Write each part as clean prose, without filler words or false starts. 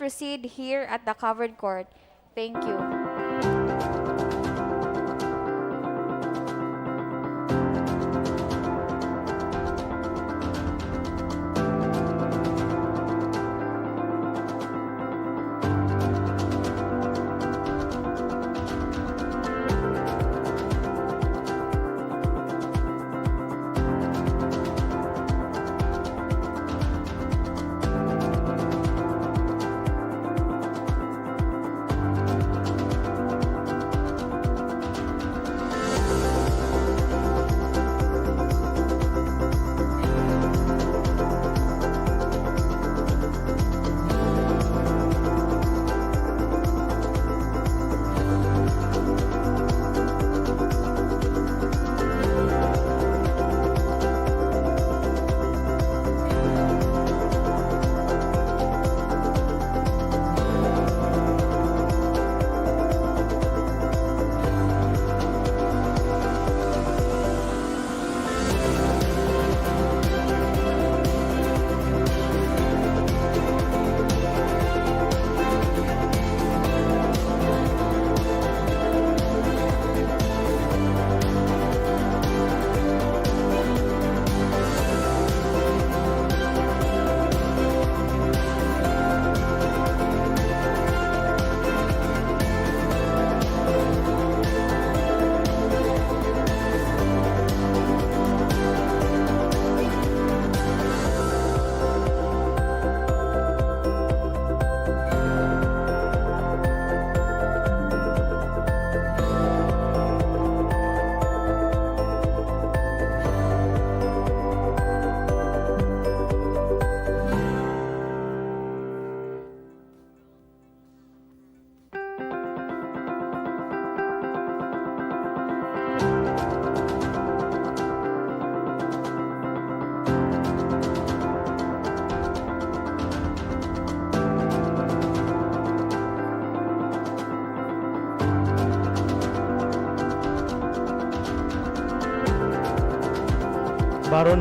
proceed here at the covered court. Thank you.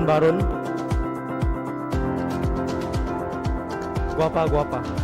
Baron. Guapa.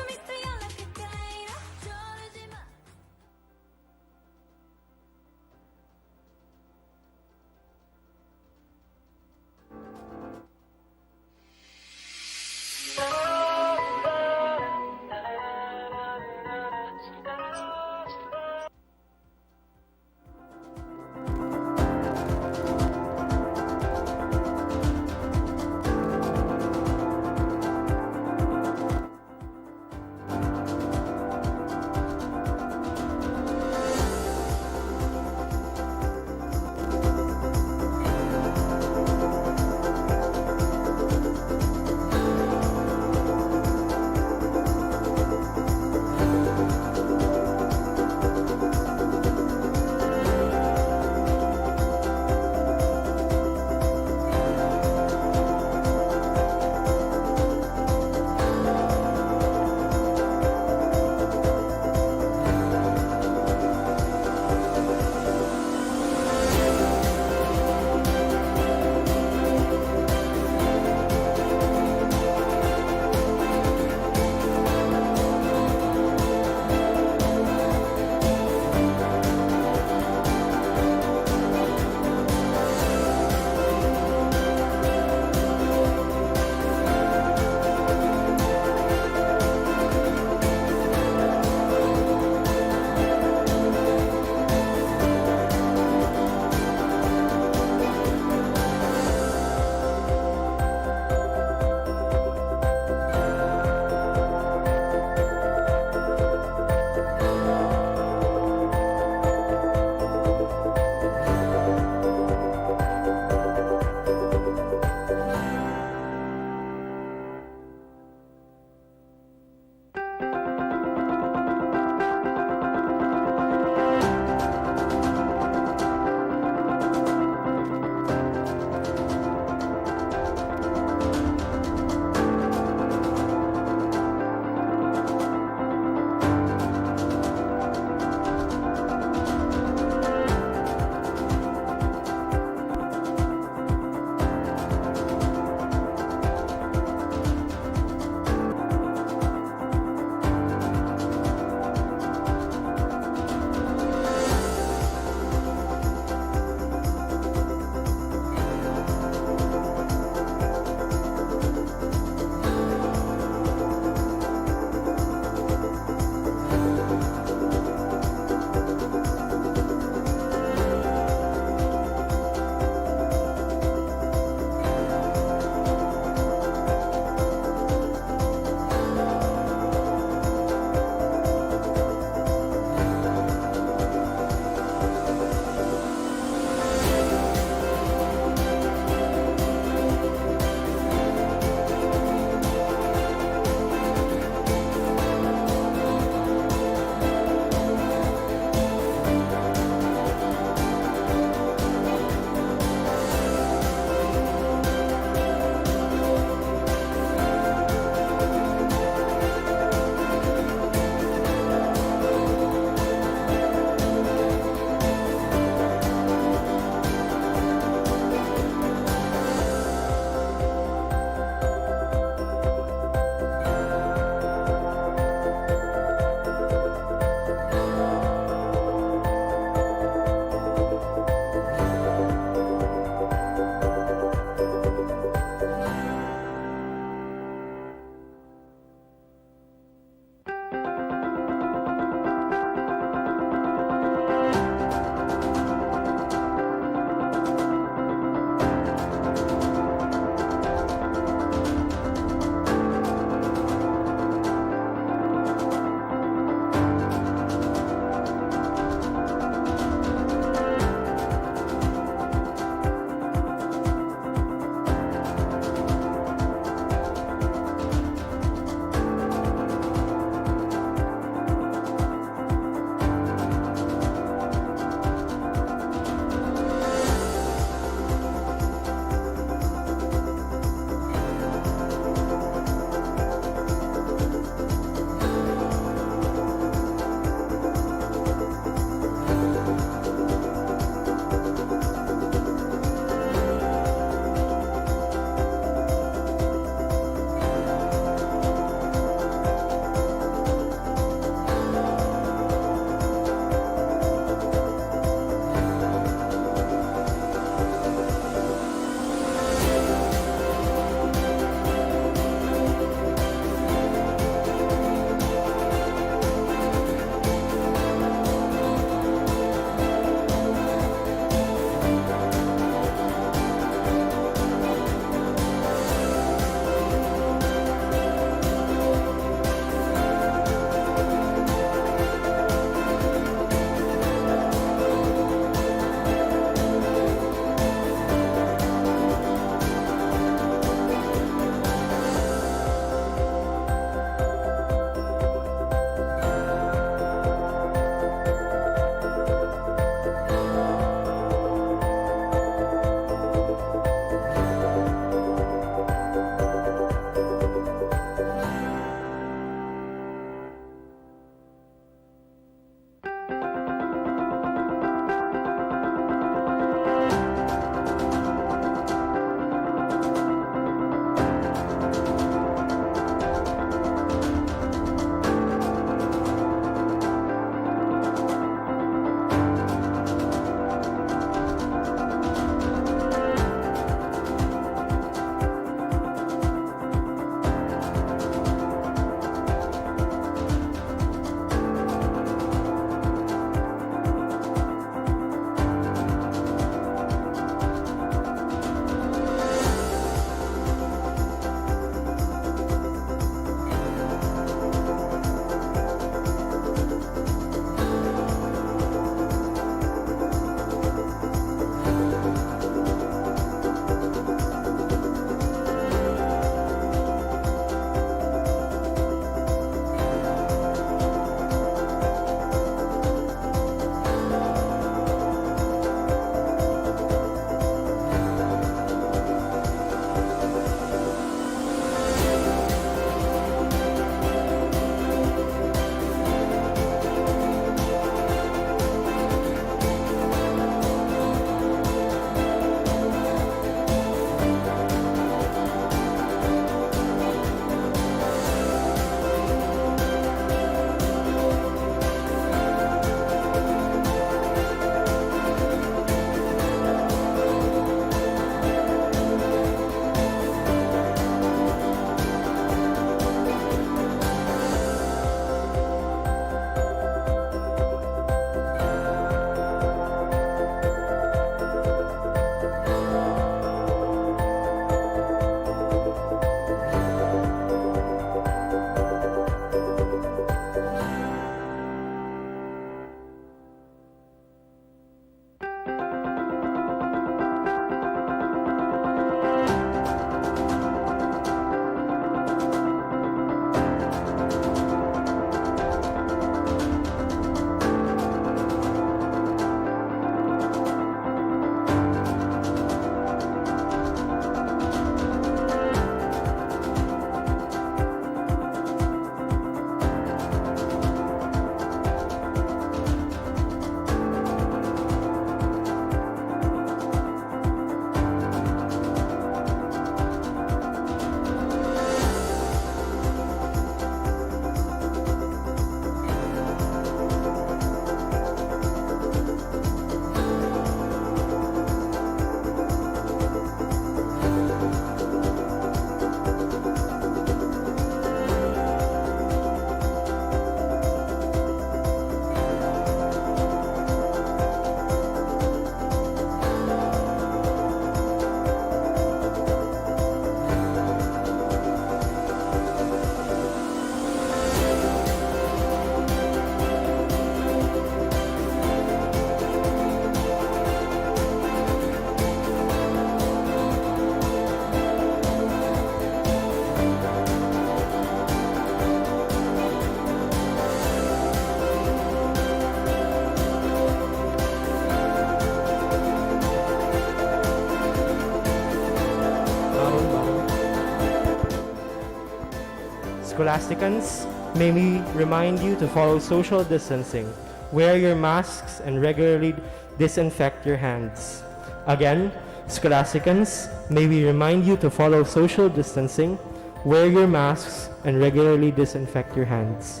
Scholasticans, may we remind you to follow social distancing, wear your masks, and regularly disinfect your hands. Again, Scholasticans, may we remind you to follow social distancing, wear your masks, and regularly disinfect your hands.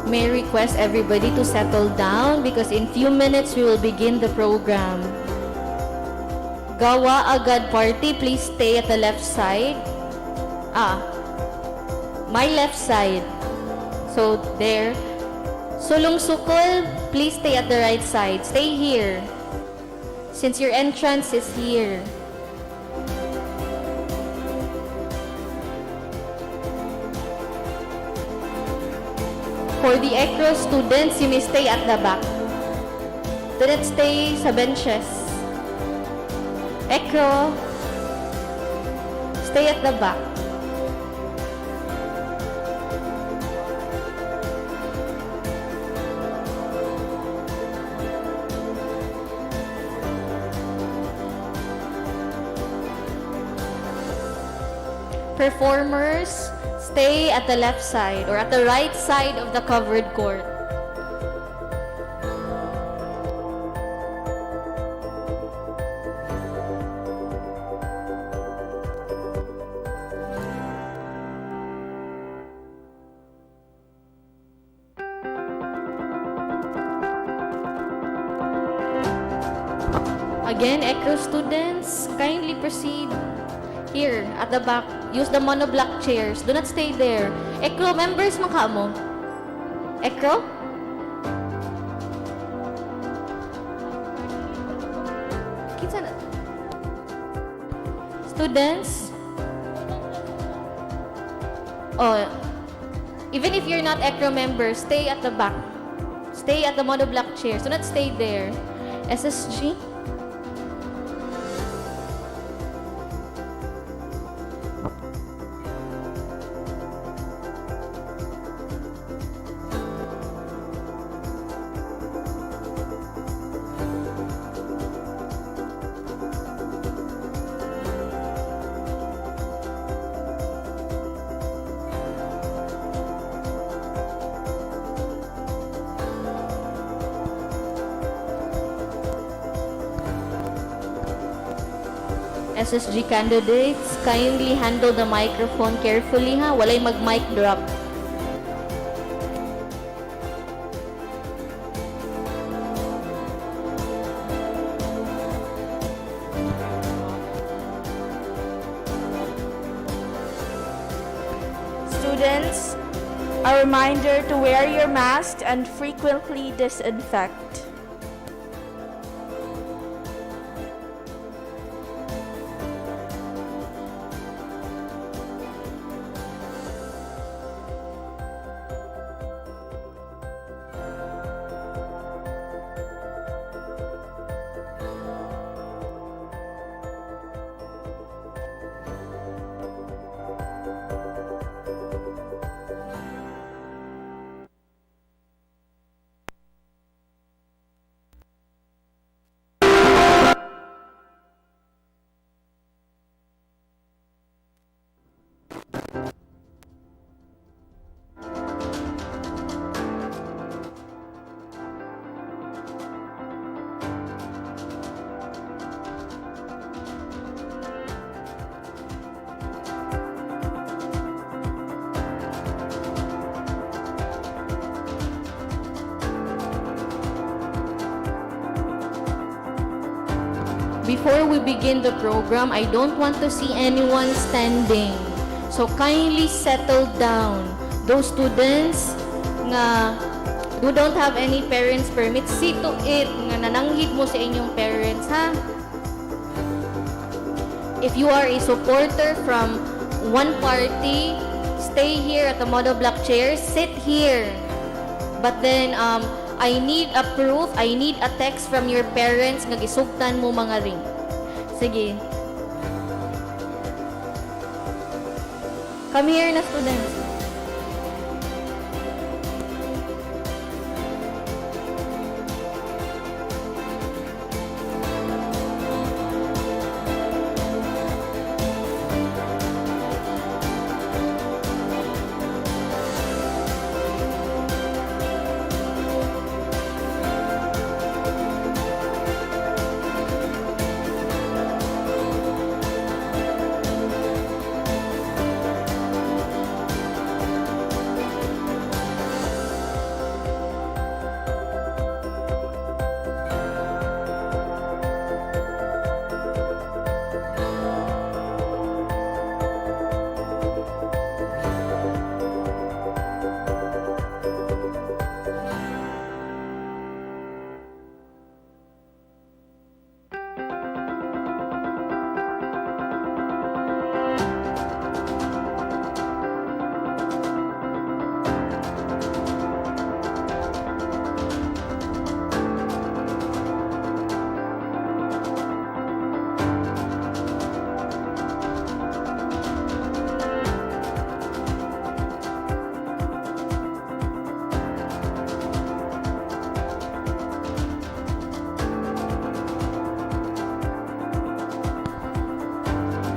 May I request everybody to settle down because in few minutes we will begin the program. Gawa agad party, please stay at the left side. My left side. So there. Sulong Sukol, please stay at the right side. Stay here. Since your entrance is here. For the ECRO students, you may stay at the back. Do not stay sa benches. ECRO, stay at the back. Performers, stay at the left side or at the right side of the covered court. Again, ECRO students, kindly proceed here at the back. Use the monoblock chairs. Do not stay there. ECRO members, maka mo. ECRO? Kinsa na? Students? Oh, Even if you're not ECRO member, stay at the back. Stay at the monoblock chair. So not stay there. SSG. SSG candidates, kindly handle the microphone carefully ha. Walay mag-mic drop. Students, a reminder to wear your mask and frequently disinfect. Before we begin the program, I don't want to see anyone standing. So kindly settle down. Those students nga who don't have any parents permit, see to it nga nananghid mo sa inyong parents, ha? If you are a supporter from one party, stay here at the monoblock chair, sit here. But then, I need a proof, I need a text from your parents nga gisugtan mo mga ring. Sige. Come here na, students.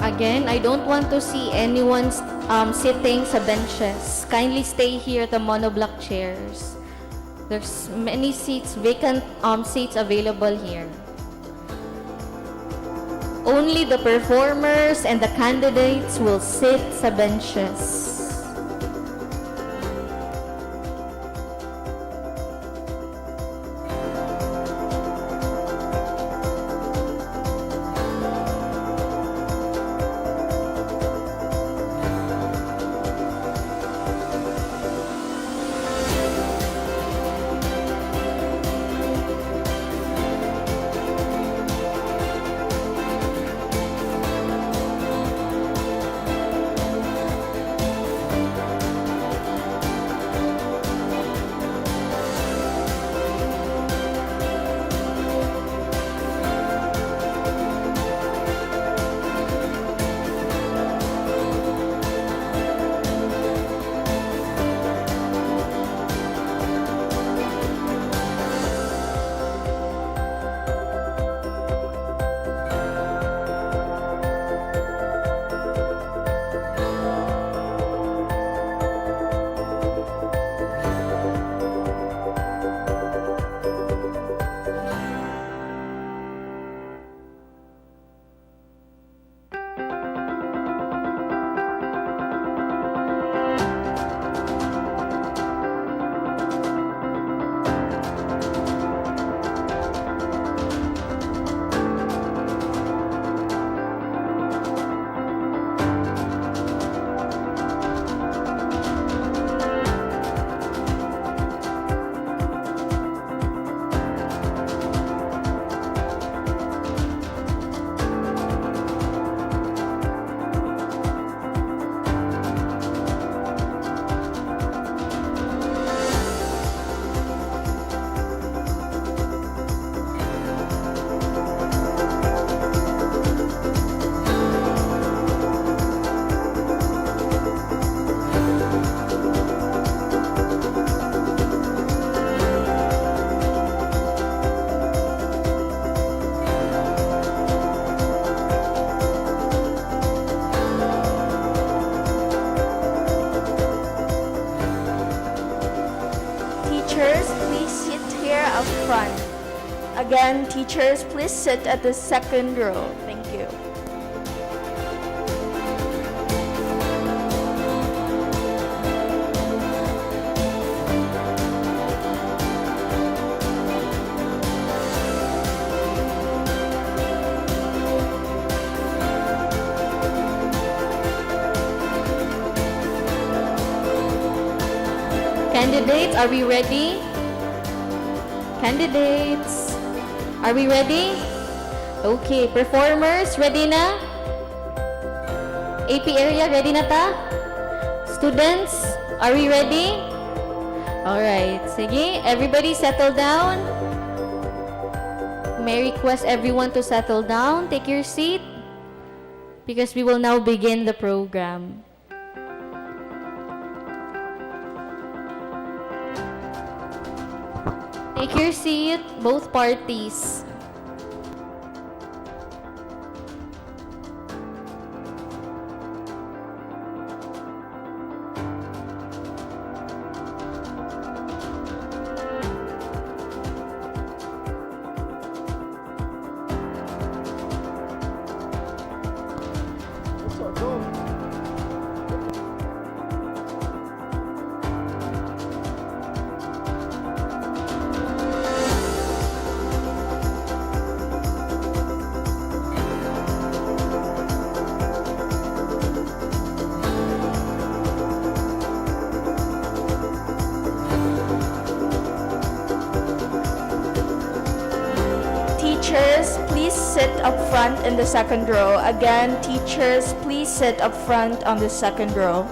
Again, I don't want to see anyone sitting sa benches. Kindly stay here at the monoblock chairs. There's many seats, vacant seats available here. Only the performers and the candidates will sit sa benches. up front. Again, teachers, please sit at the second row. Thank you. Candidates, are we ready? Candidates, are we ready? Okay, performers, ready na? AP area, ready na ta? Students, are we ready? Alright, sige, everybody settle down. May I request everyone to settle down, take your seat, because we will now begin the program. Take your seat, both parties. Teachers, please sit up front in the second row. Again, teachers, please sit up front on the second row.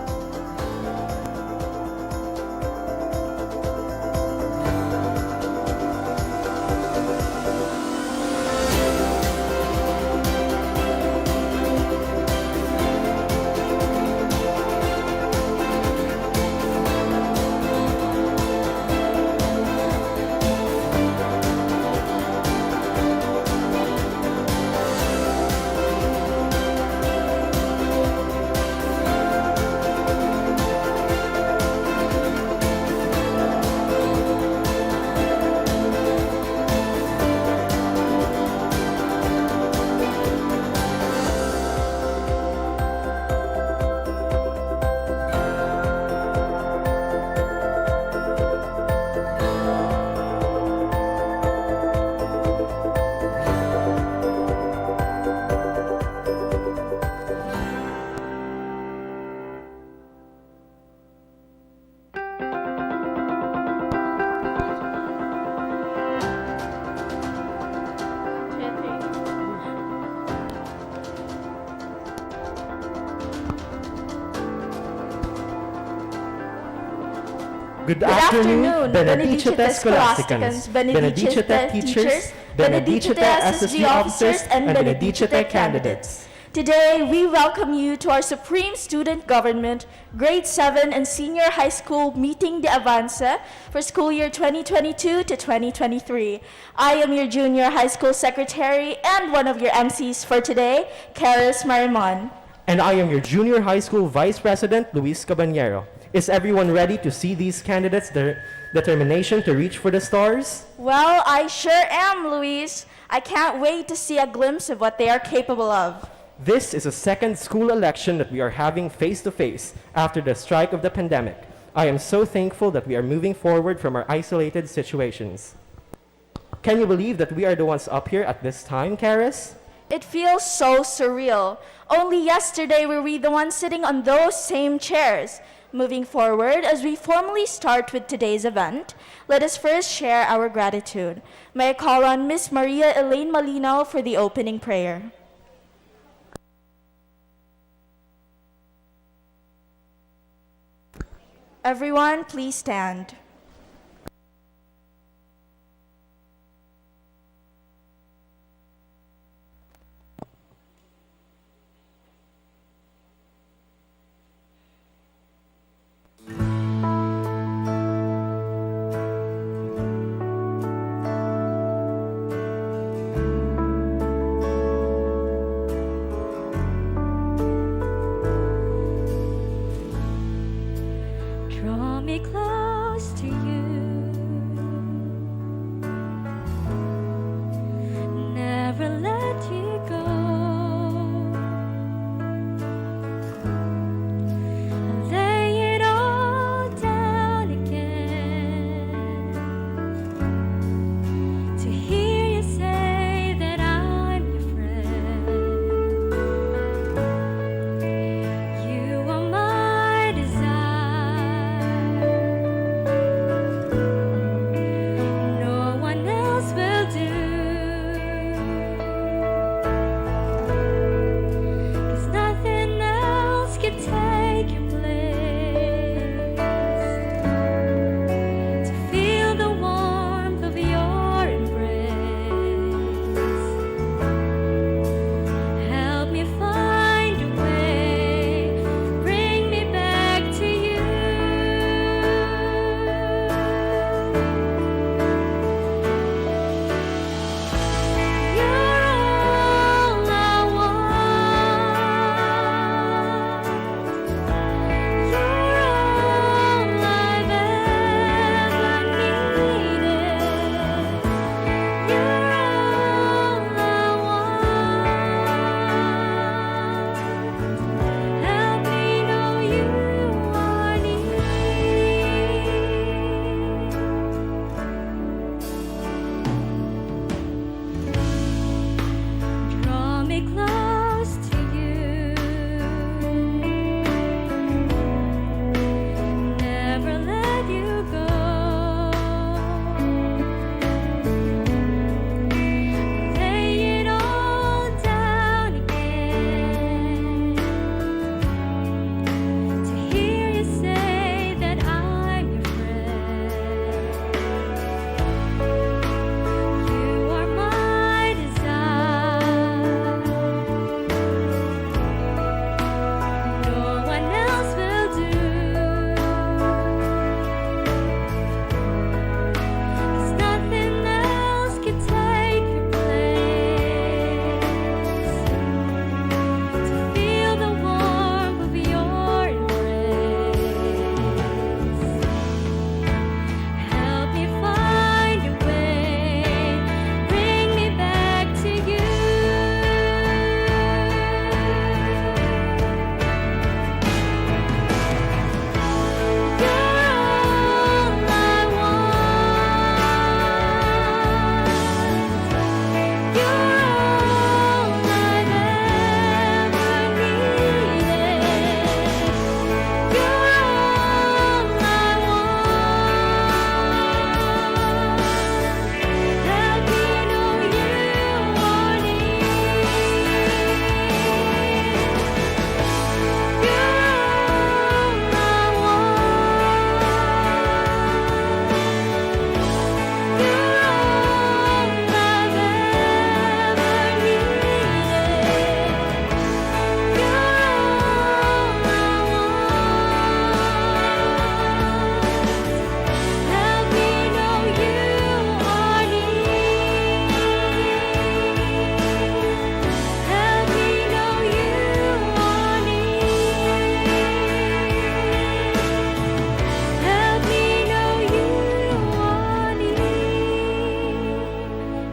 Good afternoon, Benedicite Scholasticans, Benedicite teachers, Benedicite SSG officers, and Benedicite candidates. Today, we welcome you to our Supreme Student Government Grade 7 and Senior High School Miting De Avance for school year 2022 to 2023. I am your Junior High School Secretary and one of your MCs for today, Karis Marimon. And I am your Junior High School Vice President, Luis Cabanero. Is everyone ready to see these candidates' determination to reach for the stars? Well, I sure am, Luis. I can't wait to see a glimpse of what they are capable of. This is a second school election that we are having face-to-face after the strike of the pandemic. I am so thankful that we are moving forward from our isolated situations. Can you believe that we are the ones up here at this time, Karis? It feels so surreal. Only yesterday were we the ones sitting on those same chairs. Moving forward, as we formally start with today's event, let us first share our gratitude. May I call on Miss Maria Elaine Malino for the opening prayer. Everyone, please stand. Draw me close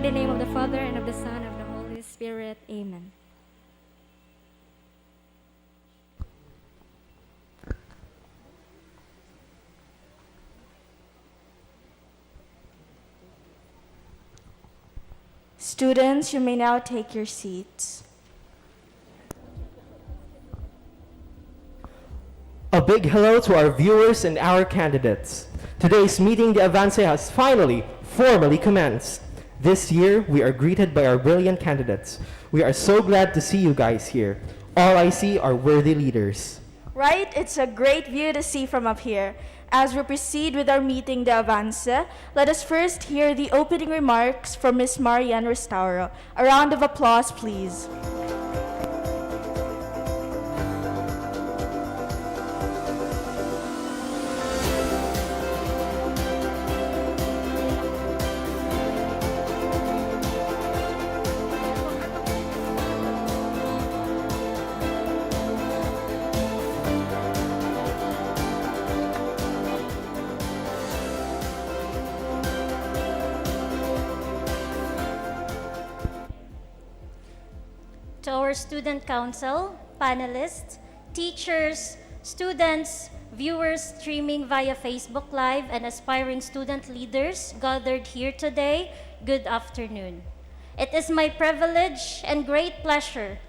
the name of the Father, and of the Son, and of the Holy Spirit. Amen. Students, you may now take your seats. A big hello to our viewers and our candidates. Today's Meeting De Avance has finally, formally commenced. This year, we are greeted by our brilliant candidates. We are so glad to see you guys here. All I see are worthy leaders. Right? It's a great view to see from up here. As we proceed with our Meeting De Avance, let us first hear the opening remarks from Ms. Marian Restauro. A round of applause, please. To our student council, panelists, teachers, students, viewers streaming via Facebook Live, and aspiring student leaders gathered here today, good afternoon. It is my privilege and great pleasure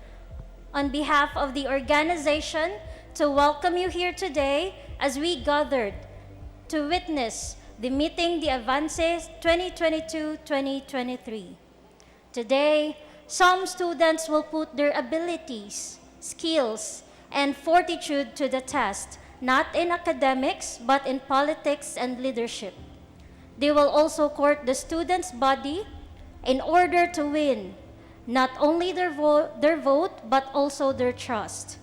on behalf of the organization to welcome you here today as we gathered to witness the Meeting De Avance 2022-2023. Today, some students will put their abilities, skills, and fortitude to the test, not in academics, but in politics and leadership. They will also court the students' body in order to win not only their vote, but also their trust.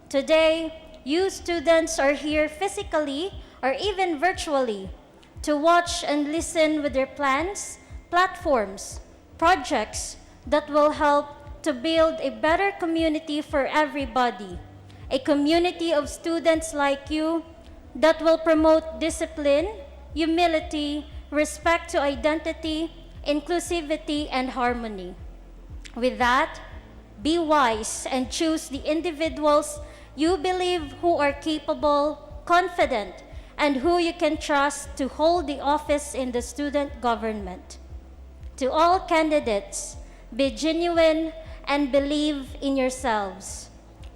Today, you students are here physically or even virtually to watch and listen with their plans, platforms, projects, that will help to build a better community for everybody, a community of students like you that will promote discipline, humility, respect to identity, inclusivity, and harmony. With that, be wise and choose the individuals you believe who are capable, confident, and who you can trust to hold the office in the student government. To all candidates, be genuine and believe in yourselves.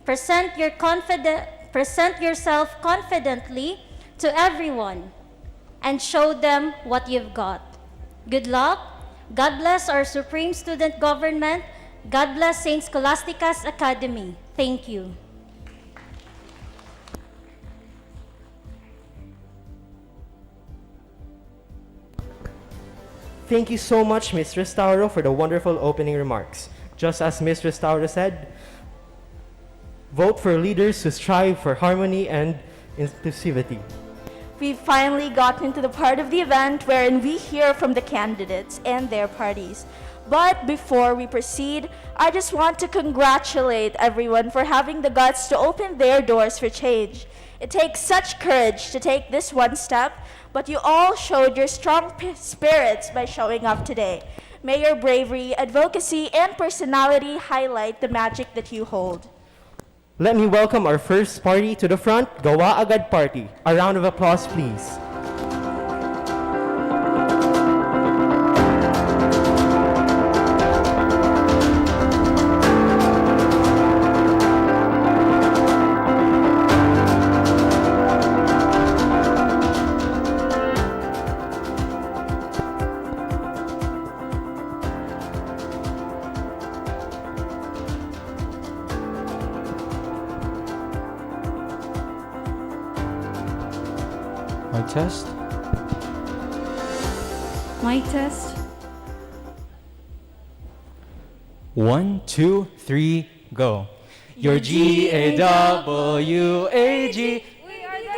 Present yourself confidently to everyone and show them what you've got. Good luck. God bless our Supreme Student Government. God bless St. Scholastica's Academy. Thank you. Thank you so much, Ms. Restauro, for the wonderful opening remarks. Just as Ms. Restauro said, vote for leaders who strive for harmony and inclusivity. We've finally gotten to the part of the event wherein we hear from the candidates and their parties. But before we proceed, I just want to congratulate everyone for having the guts to open their doors for change. It takes such courage to take this one step, but you all showed your strong spirits by showing up today. May your bravery, advocacy, and personality highlight the magic that you hold. Let me welcome our first party to the front, Gawa Agad Party. A round of applause, please. Mic test. Mic test. 1, 2, 3, go. Your GAWAG.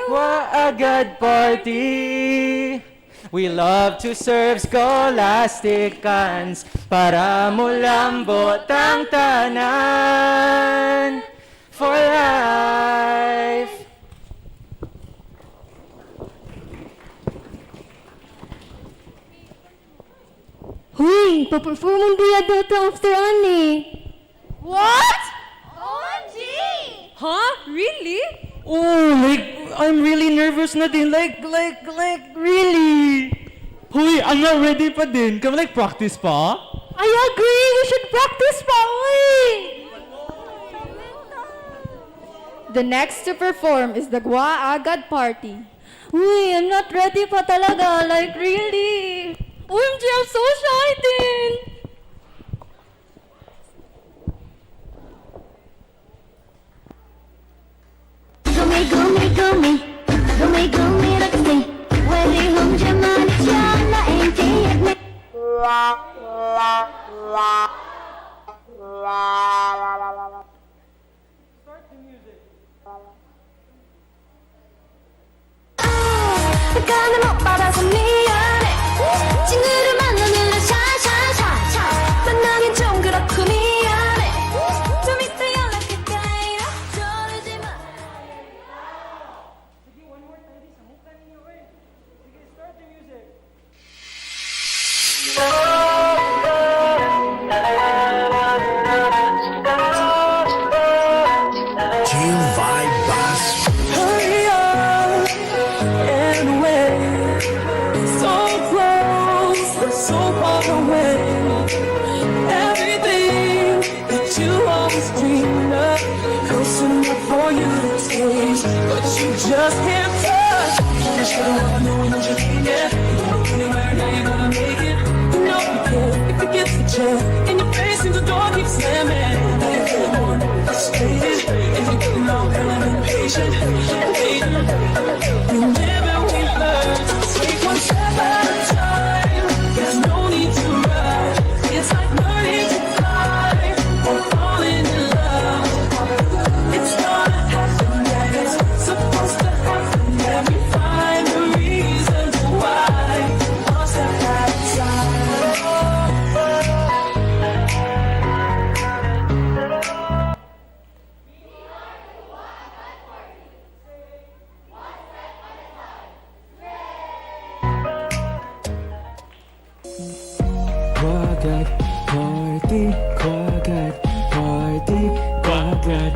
Gawa Agad Party. We love to serve scholasticans para mulambot ang tanan for life. Huy! Pa-perform ang biyado ito after ani. What? OMG! Huh? Really? Oh, like, I'm really nervous na din. Like, really. Hoy, I'm not ready pa din. Can we like practice pa? I agree! We should practice pa, uy! The next to perform is the Gwa Agad Party. Uy, I'm not ready pa talaga. Like, really? OMG, I'm so excited! Gumi, gumi, gumi, gumi, gumi, ragsi. Wali hum jamani chana enti yagni. Pagkana mo para sa miyan해. 친구를 만나느라 샤샤샤샤. 만나긴 좀 그렇고 미안해. 좀 이따 연락할까요? 저러지 마. Hurry up and away. So close, but so far away. Everything that you always dreamed of, close enough for you to taste, but you just can't touch. Just gotta wanna know what you can get. Anywhere now you're gonna make it. You know you can if you get the chance. And your face in the door keeps slamming. Now you're feeling more frustrated, and you're getting all kind of impatient. And waiting, remember we learned to take one step at a time. There's no need to rush. It's like learning to fly or falling in love. It's gonna happen, yeah, it's supposed to happen. And we find the reason why. One step at a time. Quagad party, quagad party, quagad.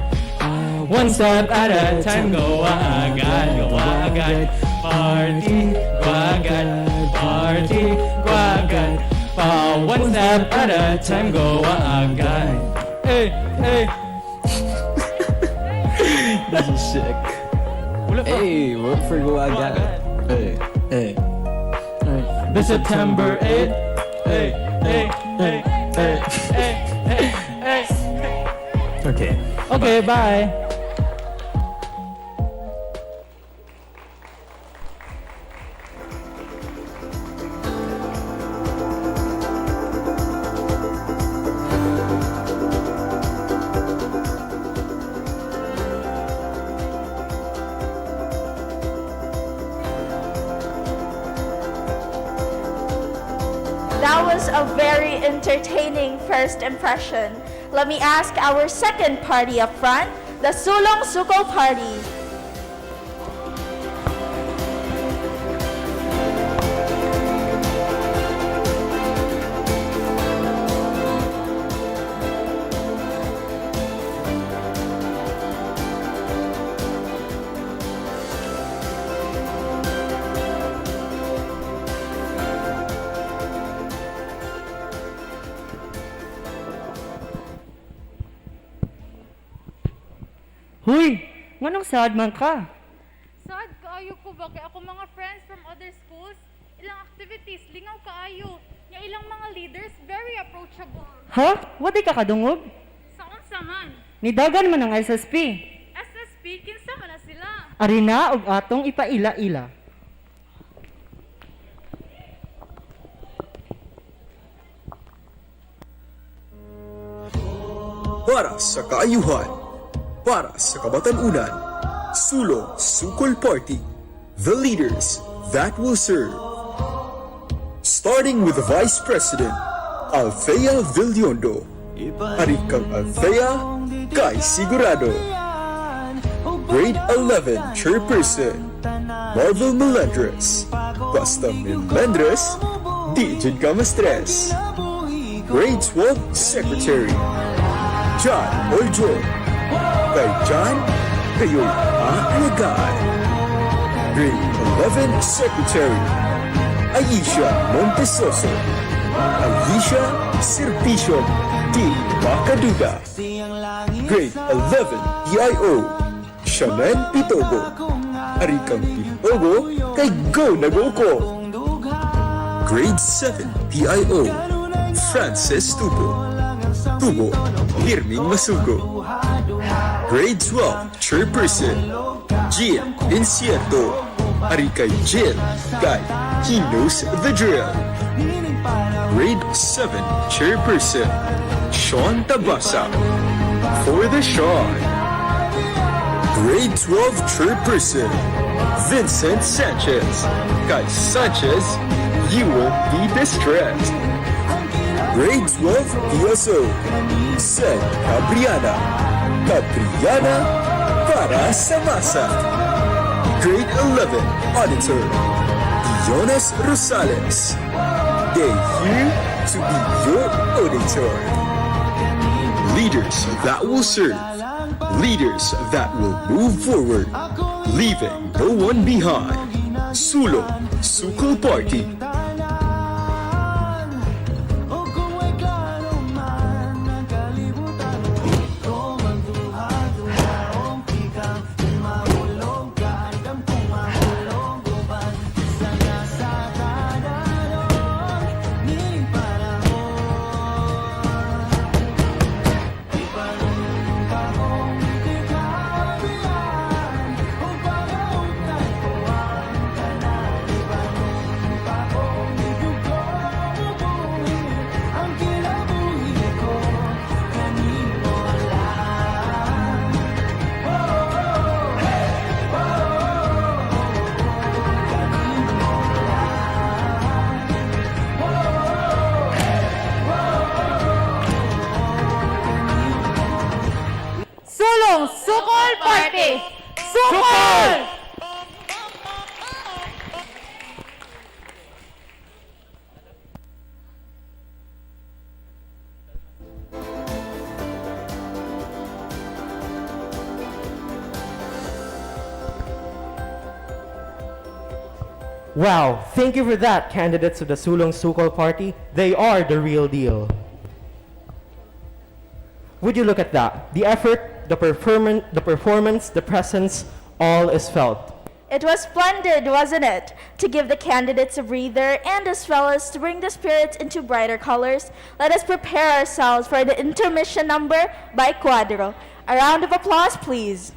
One step at a time, go agad, party, quagad party, quagad. One step at a time, go agad. Hey, hey. This is sick. Hey, work for Go Agad. Hey, hey. The September 8th. Hey, hey, hey, hey, hey, hey, hey. Okay. Okay, bye. That was a very entertaining first impression. Let me ask our second party up front, the Sulong Suko Party. Huy, nganong sad man ka? Sad kaayo ko ba kay ako mga friends from other schools, ilang activities lingaw kaayo. Nya ilang mga leaders very approachable. Ha? Wadi ka kadungog? Sa unsa man? Nidagan man ang SSP. SSP kinsa man na sila? Arina og atong ipaila-ila. Para sa kaayuhan, para sa kabatanunan, Sulong Sukol Party, the leaders that will serve. Starting with the Vice President, Althea Villiondo, Arikang Althea Kay Sigurado, Grade 11 Chairperson, Marvel Melendres, Basta Melendres, Di Jud Ka Mastres, Grade 12 Secretary, John or John. Kay John, kayo'y aalagaan. Grade 11 Secretary, Aisha Montesoso. Aisha Servisyo Di Makaduda. Grade 11 EIO, Shaman Pitogo. Arikang Pitogo kay Go na Go ko. Grade 7 PIO, Francis Tubo. Tubo, Irming Masugo. Grade 12 Chairperson, Jill Incierto. Ari kay Jill, kay He Knows the Drill. Grade 7 Chairperson, Sean Tabasa. For the Sean. Grade 12 Chairperson, Vincent Sanchez. Kay Sanchez, you won't be distressed. Grade 12 PSO, Sed Cabriana. Cabriana para sa masa. Grade 11 Auditor, Jonas Rosales. They here to be your auditor. Leaders that will serve. Leaders that will move forward. Leaving no one behind. Sulo Sukol Party. Sulong Sukol Party! Sukol! Wow, thank you for that, candidates of the Sulong Sukol Party. They are the real deal. Would you look at that? The effort, the performance, the presence, all is felt. It was splendid, wasn't it? To give the candidates a breather and as well as to bring the spirits into brighter colors, let us prepare ourselves for the intermission number by Cuadro. A round of applause, please.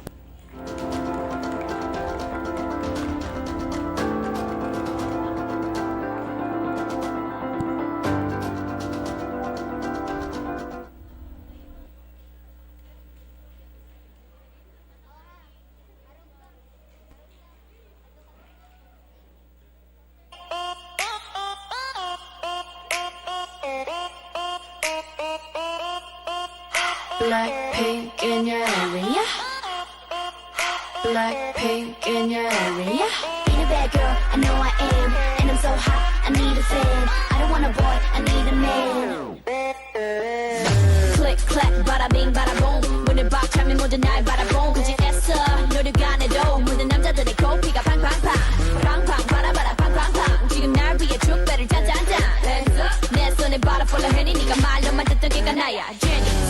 Blackpink in your area. Blackpink in your area. Ain't a bad girl, I know I am. And I'm so hot, I need a fan. I don't want a boy, I need a man. Click, clack, bada bing, bada boom. 문을 박 차면 모두 날 바라본 굳이 애써 노력 안 해도 모든 남자들의 코피가 팡팡팡. 팡팡, 바라바라, 팡팡팡. 지금 날 위해 축배를 짠짠짠. 내 손에 바라 폴라 해니 네가 말로만 듣던 걔가 나야, 제니.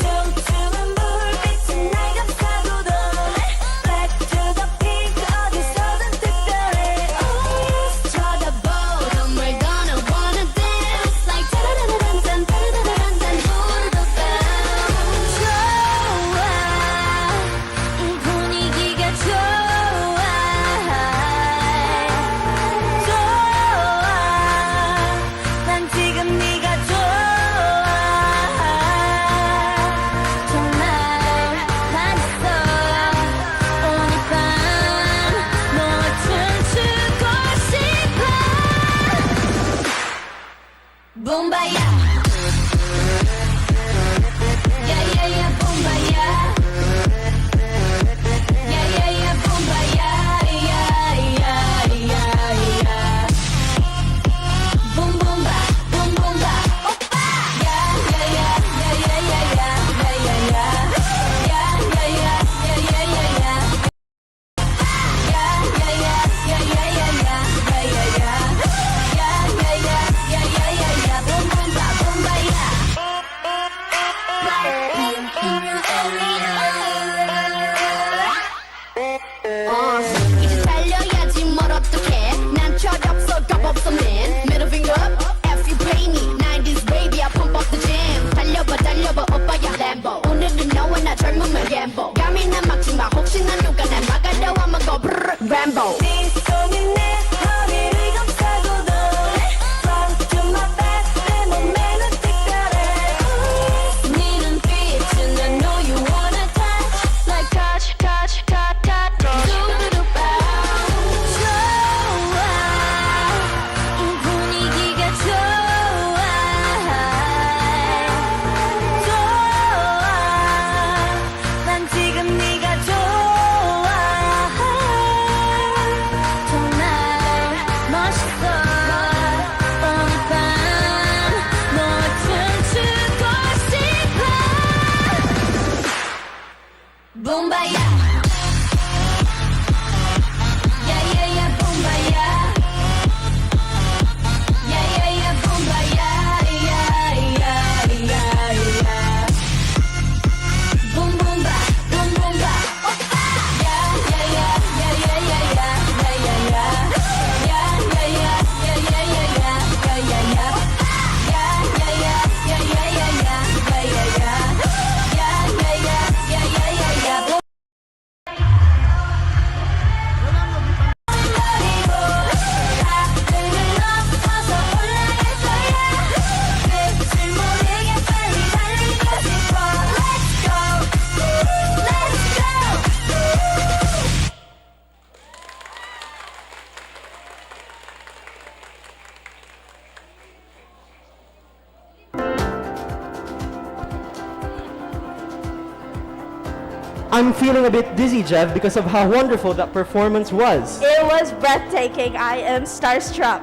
I'm feeling a bit dizzy, Jeff, because of how wonderful that performance was. It was breathtaking. I am starstruck.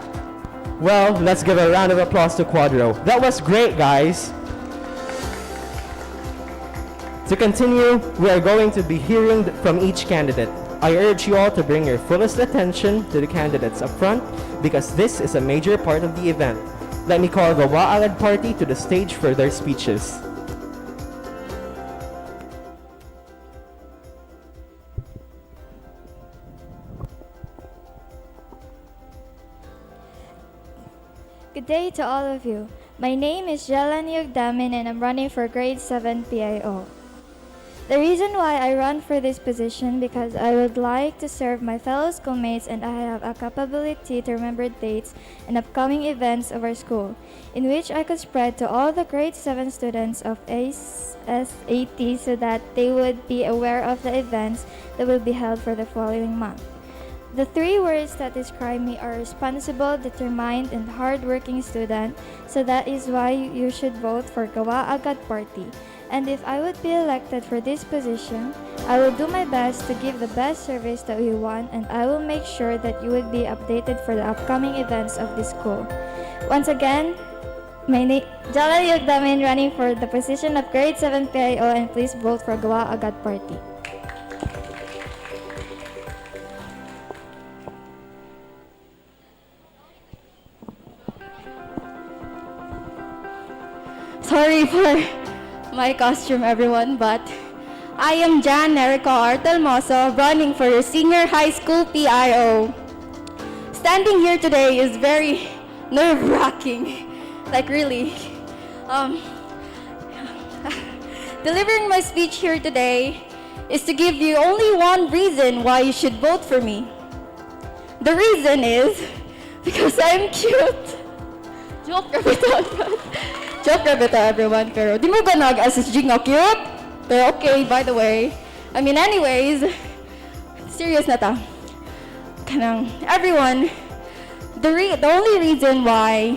Well, let's give a round of applause to Quadro. That was great, guys. To continue, we are going to be hearing from each candidate. I urge you all to bring your fullest attention to the candidates up front because this is a major part of the event. Let me call the Wa'alad party to the stage for their speeches. Good day to all of you. My name is Jelan Yugdamin and I'm running for grade 7 PIO. The reason why I run for this position because I would like to serve my fellow schoolmates and I have a capability to remember dates and upcoming events of our school, in which I could spread to all the grade 7 students of SSA-T so that they would be aware of the events that will be held for the following month. The 3 words that describe me are responsible, determined, and hardworking student, so that is why you should vote for Gawa Agad Party. And if I would be elected for this position, I will do my best to give the best service that we want and I will make sure that you would be updated for the upcoming events of the school. Once again, my name is Jala Yugdamin running for the position of grade 7 PIO and please vote for Gawa Agad Party. Sorry for my costume, everyone, but I am Jan Erica Artelmoso, running for your senior high school PIO. Standing here today is very nerve-wracking, like really. Delivering my speech here today is to give you only one reason why you should vote for me. The reason is because I'm cute. Joke ito, everyone. Pero di mo ba nag-SSG nga cute? Pero okay, by the way. I mean, anyways, serious na ta. Everyone, the only reason why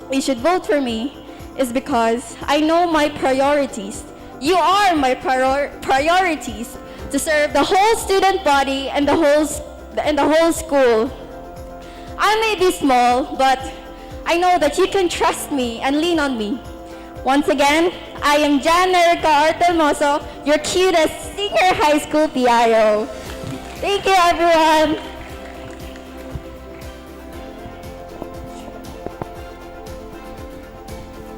you should vote for me is because I know my priorities. You are my priorities to serve the whole student body and the whole school. I may be small, but I know that you can trust me and lean on me. Once again, I am Jan Erica Artelmoso, your cutest senior high school PIO. Thank you, everyone.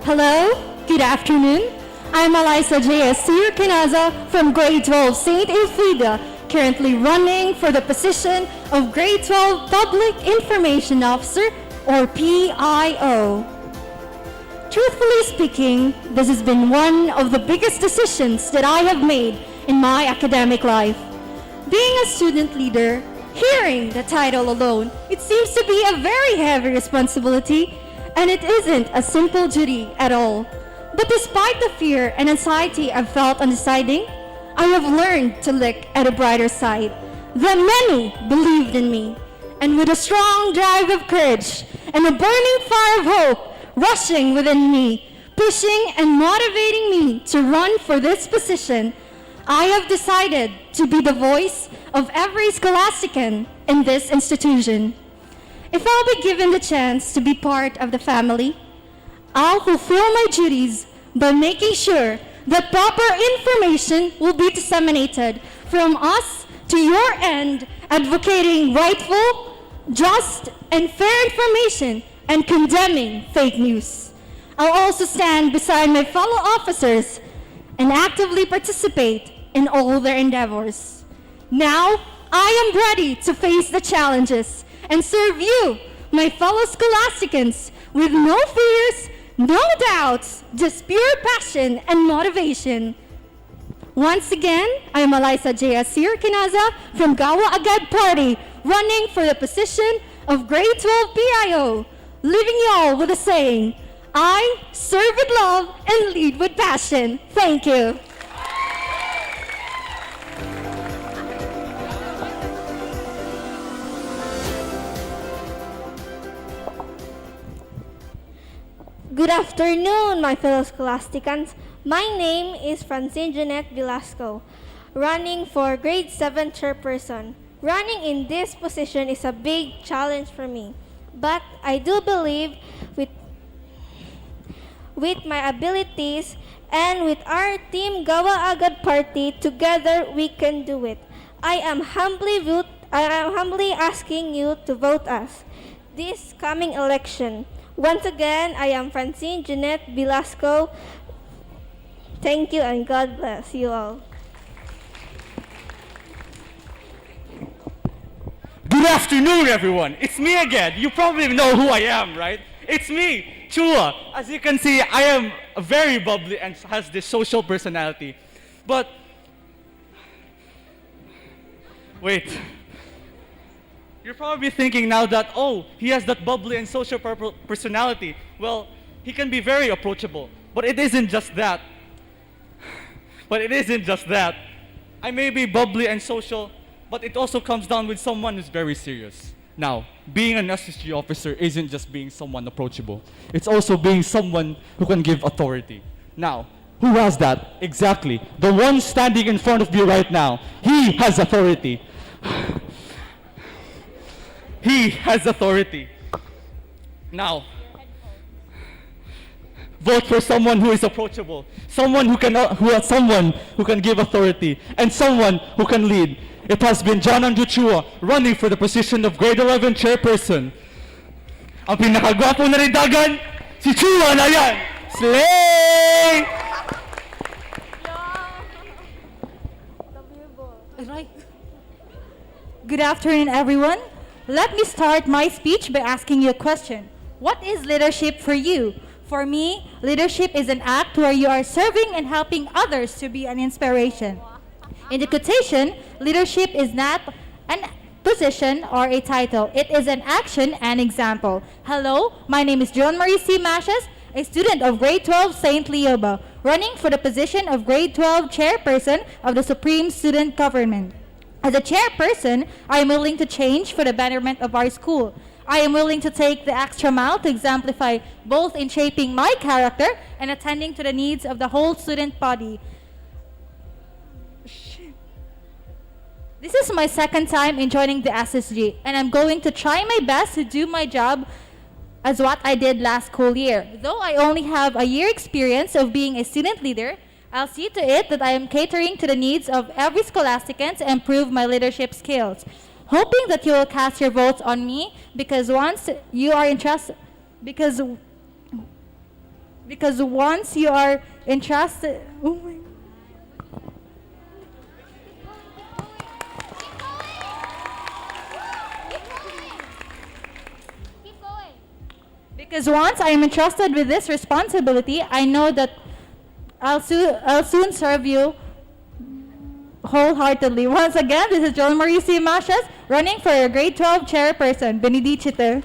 Hello, good afternoon. I'm Eliza J.S. Kinaza from grade 12 St. Elfrida, currently running for the position of grade 12 Public Information Officer or PIO. Truthfully speaking, this has been one of the biggest decisions that I have made in my academic life. Being a student leader, hearing the title alone, it seems to be a very heavy responsibility, and it isn't a simple duty at all. But despite the fear and anxiety I've felt on deciding, I have learned to look at a brighter side. That many believed in me, and with a strong drive of courage and a burning fire of hope rushing within me, pushing and motivating me to run for this position, I have decided to be the voice of every scholastican in this institution. If I'll be given the chance to be part of the family, I'll fulfill my duties by making sure that proper information will be disseminated from us to your end, advocating rightful, just, and fair information and condemning fake news. I'll also stand beside my fellow officers and actively participate in all their endeavors. Now, I am ready to face the challenges and serve you, my fellow scholasticans, with no fears, no doubts, just pure passion and motivation. Once again, I am Eliza J. Asir Kinaza from Gawa Agad Party, running for the position of grade 12 PIO, leaving y'all with a saying, I serve with love and lead with passion. Thank you. Good afternoon, my fellow scholasticans. My name is Francine Jeanette Velasco. running for grade 7 chairperson. Running in this position is a big challenge for me, but I do believe with my abilities and with our team Gawa Agad Party, together we can do it. I am humbly asking you to vote us this coming election. Once again, I am Francine Jeanette Velasco. Thank you and God bless you all. Good afternoon, everyone. It's me again. You probably know who I am, right? It's me, Chua. As you can see, I am very bubbly and has this social personality. But wait. You're probably thinking now that, oh, he has that bubbly and social personality. Well, he can be very approachable. But it isn't just that. I may be bubbly and social, but it also comes down with someone who's very serious. Now, being an SSG officer isn't just being someone approachable. It's also being someone who can give authority. Now, who has that? Exactly. The one standing in front of you right now. He has authority. He has authority. Now, vote for someone who is approachable, someone who can give authority, and someone who can lead. It has been John Chua running for the position of grade 11 chairperson. Ang pinakagwapo na rindagan, si Chua na yan! Slay! Good afternoon, everyone. Let me start my speech by asking you a question. What is leadership for you? For me, leadership is an act where you are serving and helping others to be an inspiration. In the quotation, leadership is not an position or a title. It is an action and example. Hello, my name is John Marie C. Mashas, a student of grade 12 St. Leoba, running for the position of grade 12 chairperson of the Supreme Student Government. As a chairperson, I am willing to change for the betterment of our school. I am willing to take the extra mile to exemplify both in shaping my character and attending to the needs of the whole student body. This is my second time in joining the SSG, and I'm going to try my best to do my job as what I did last school year. Though I only have a year experience of being a student leader, I'll see to it that I am catering to the needs of every scholasticans and improve my leadership skills. Hoping that you will cast your votes on me because once you are entrusted, because once you are entrusted, oh my Because once I am entrusted with this responsibility, I know that I'll soon serve you wholeheartedly. Once again, this is John Marie C. Mashas, running for a grade 12 chairperson. Benedicite.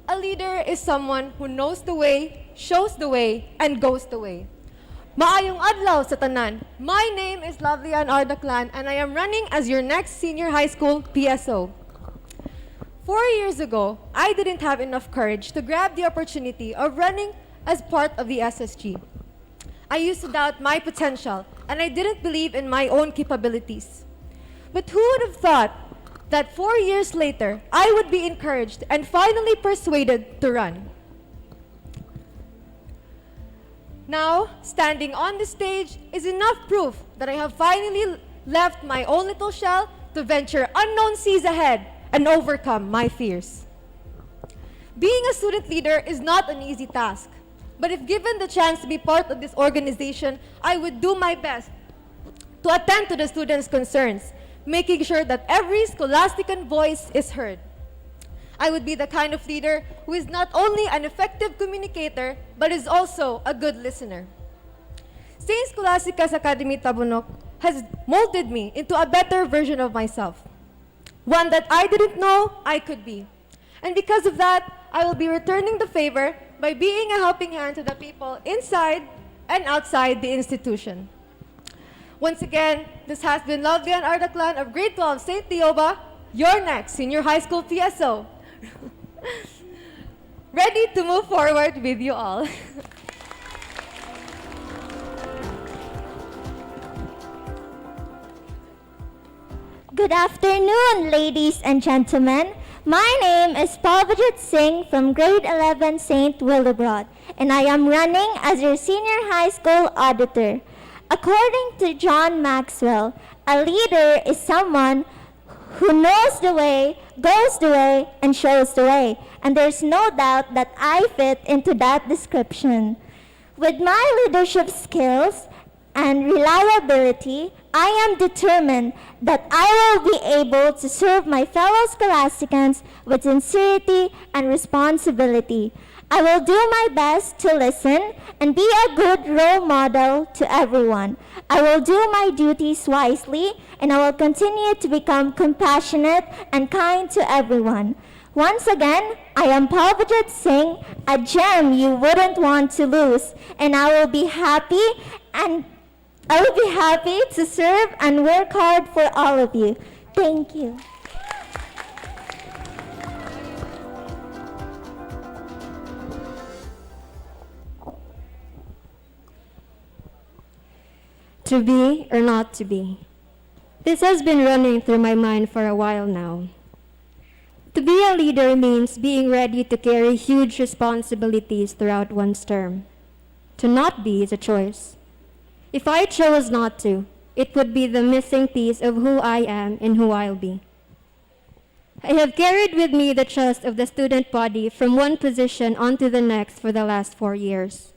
A leader is someone who knows the way, shows the way, and goes the way. Maayong adlaw sa tanan. My name is Lovelian Ardaclan and I am running as your next senior high school PSO. 4 years ago, I didn't have enough courage to grab the opportunity of running as part of the SSG. I used to doubt my potential and I didn't believe in my own capabilities. But who would have thought that 4 years later, I would be encouraged and finally persuaded to run? Now, standing on the stage is enough proof that I have finally left my own little shell to venture unknown seas ahead and overcome my fears. Being a student leader is not an easy task, but if given the chance to be part of this organization, I would do my best to attend to the students' concerns, making sure that every scholastican voice is heard. I would be the kind of leader who is not only an effective communicator, but is also a good listener. St. Scholastica's Academy Tabunok has molded me into a better version of myself, one that I didn't know I could be. And because of that, I will be returning the favor by being a helping hand to the people inside and outside the institution. Once again, this has been Lovelian Ardaclan of grade 12 St. Leoba. your next senior high school PSO. Ready to move forward with you all. Good afternoon, ladies and gentlemen. My name is Pavajit Singh from grade 11 St. Willibrod, and I am running as your senior high school auditor. According to John Maxwell, a leader is someone who knows the way, goes the way, and shows the way. And there's no doubt that I fit into that description. With my leadership skills and reliability, I am determined that I will be able to serve my fellow Scholasticans with sincerity and responsibility. I will do my best to listen and be a good role model to everyone. I will do my duties wisely, and I will continue to become compassionate and kind to everyone. Once again, I am Pavajit Singh, a gem you wouldn't want to lose, and I will be happy to serve and work hard for all of you. Thank you. To be or not to be? This has been running through my mind for a while now. To be a leader means being ready to carry huge responsibilities throughout one's term. To not be is a choice. If I chose not to, it would be the missing piece of who I am and who I'll be. I have carried with me the trust of the student body from one position onto the next for the last 4 years.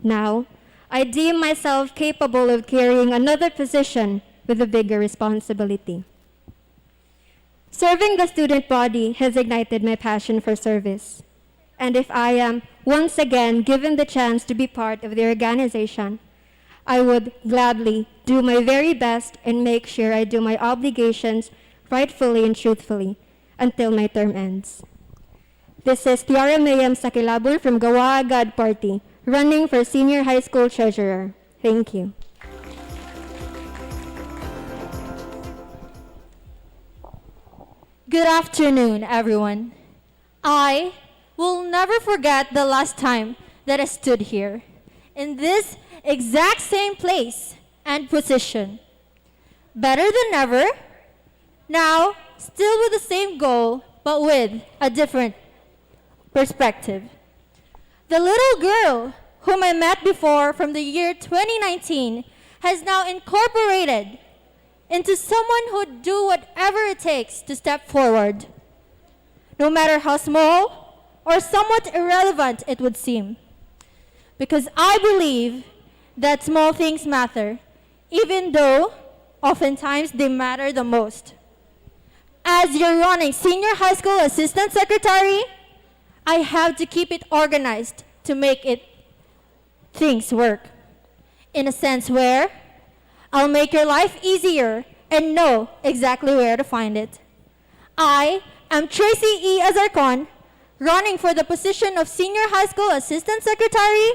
Now, I deem myself capable of carrying another position with a bigger responsibility. Serving the student body has ignited my passion for service. And if I am once again given the chance to be part of the organization, I would gladly do my very best and make sure I do my obligations rightfully and truthfully until my term ends. This is Tiara Mayam Sakilabur from Gawa Agad Party, running for Senior High School Treasurer. Thank you. Good afternoon, everyone. I will never forget the last time that I stood here, in this exact same place and position. Better than ever, now still with the same goal, but with a different perspective. The little girl whom I met before from the year 2019 has now incorporated into someone who'd do whatever it takes to step forward, no matter how small or somewhat irrelevant it would seem. Because I believe that small things matter, even though oftentimes they matter the most. As your running senior high school assistant secretary, I have to keep it organized to make things work. In a sense where I'll make your life easier and know exactly where to find it. I am Tracy E. Azarcon, running for the position of Senior High School Assistant Secretary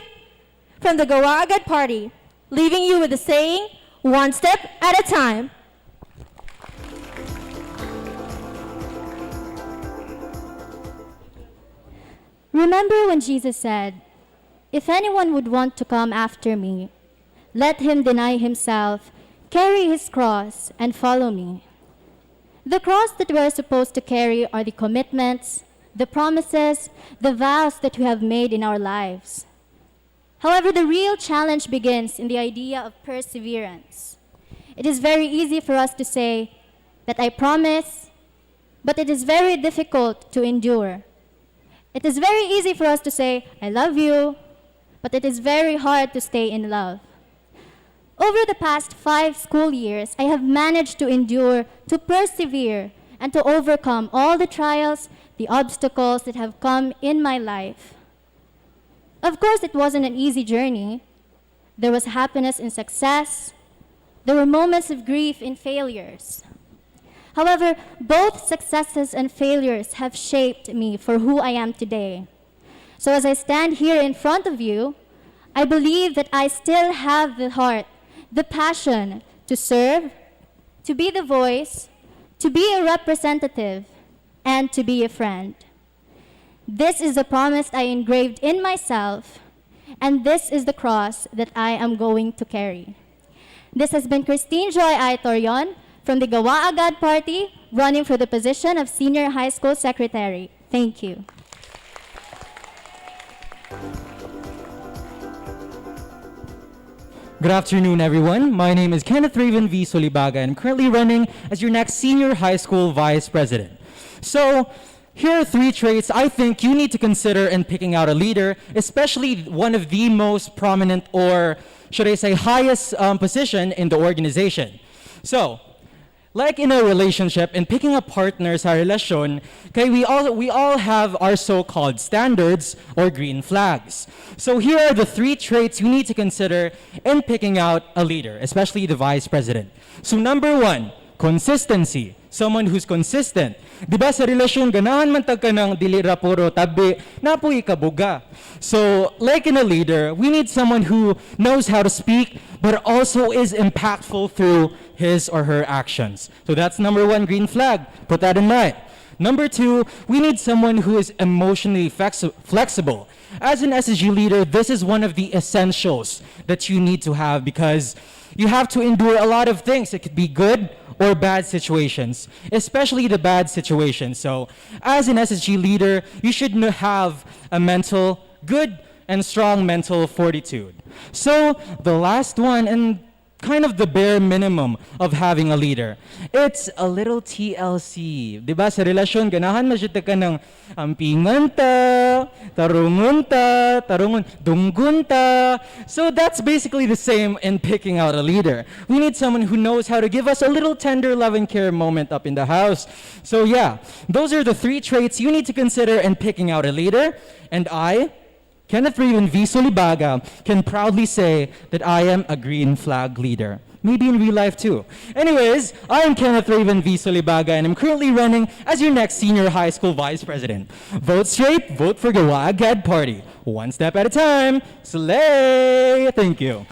from the Gawa Agad Party, leaving you with the saying, one step at a time. Remember when Jesus said, "If anyone would want to come after me, let him deny himself, carry his cross, and follow me." The cross that we're supposed to carry are the commitments, the promises, the vows that we have made in our lives. However, the real challenge begins in the idea of perseverance. It is very easy for us to say that I promise, but it is very difficult to endure. It is very easy for us to say, I love you, but it is very hard to stay in love. Over the past 5 school years, I have managed to endure, to persevere, and to overcome all the trials, the obstacles that have come in my life. Of course, it wasn't an easy journey. There was happiness in success. There were moments of grief in failures. However, both successes and failures have shaped me for who I am today. So as I stand here in front of you, I believe that I still have the heart, the passion to serve, to be the voice, to be a representative, and to be a friend. This is the promise I engraved in myself, and this is the cross that I am going to carry. This has been Christine Joy Aitorion from the Gawa Agad Party, running for the position of Senior High School Secretary. Thank you. Good afternoon, everyone. My name is Kenneth Raven V. Solibaga, and I'm currently running as your next Senior High School Vice President. So, here are 3 traits I think you need to consider in picking out a leader, especially one of the most prominent, or should I say highest position in the organization. So, like in a relationship, in picking a partner sa relasyon, okay, we all have our so-called standards or green flags. So here are the 3 traits you need to consider in picking out a leader, especially the vice president. So number 1, consistency. Someone who's consistent. Diba sa relasyon, ganahan man tag ka ng dili ra puro tabi, napoy ikabuga. So, like in a leader, we need someone who knows how to speak, but also is impactful through his or her actions. So that's number 1 green flag. Put that in mind. Number 2, we need someone who is emotionally flexible. As an SSG leader, this is one of the essentials that you need to have, because you have to endure a lot of things. It could be good or bad situations, especially the bad situations. So as an SSG leader, you should have a good and strong mental fortitude. So the last one, and kind of the bare minimum of having a leader, it's a little TLC. Diba sa relasyon, ganahan masyita ka ng ampingan ta, tarungon ta, dunggun ta. So that's basically the same in picking out a leader. We need someone who knows how to give us a little tender love and care moment up in the house. So yeah, those are the 3 traits you need to consider in picking out a leader. And I, Kenneth Raven V. Solibaga, can proudly say that I am a green flag leader. Maybe in real life too. Anyways, I am Kenneth Raven V. Solibaga, and I'm currently running as your next Senior High School Vice President. Vote straight, vote for Gawa Agad Party. One step at a time. Slay! Thank you.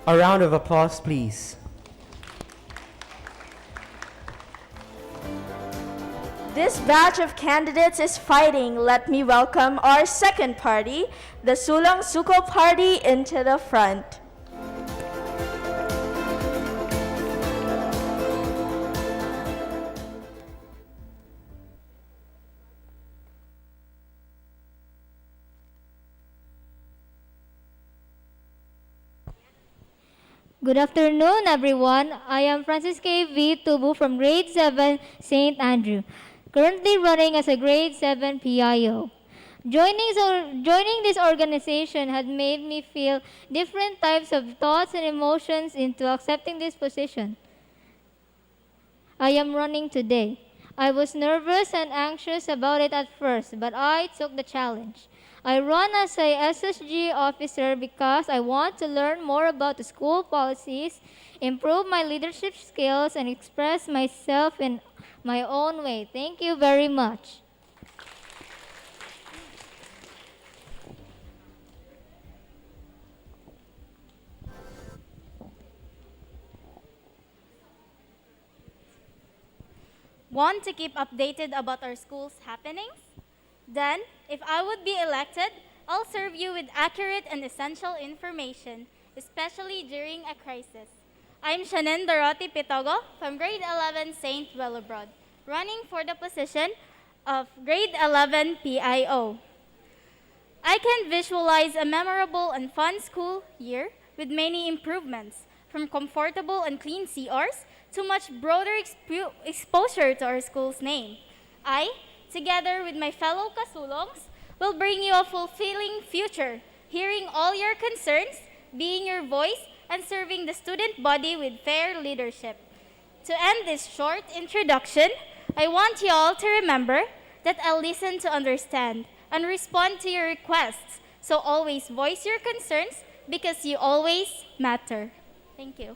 A round of applause, please. This batch of candidates is fighting. Let me welcome our second party, the Sulang Suko Party, into the front. Good afternoon, everyone. I am Francis K. V. Tubu from Grade 7, St. Andrew, currently running as a Grade 7 PIO. Joining this organization had made me feel different types of thoughts and emotions into accepting this position I am running today. I was nervous and anxious about it at first, but I took the challenge. I run as a SSG officer because I want to learn more about the school policies, improve my leadership skills, and express myself in my own way. Thank you very much. Want to keep updated about our school's happenings? Then, if I would be elected, I'll serve you with accurate and essential information, especially during a crisis. I'm Shannon Dorothy Pitogo from Grade 11 St. Willibrod, running for the position of Grade 11 PIO. I can visualize a memorable and fun school year with many improvements, from comfortable and clean CRs to much broader exposure to our school's name. I, together with my fellow kasulongs, will bring you a fulfilling future, hearing all your concerns, being your voice, and serving the student body with fair leadership. To end this short introduction, I want you all to remember that I'll listen to understand and respond to your requests So always voice your concerns because you always matter. Thank you.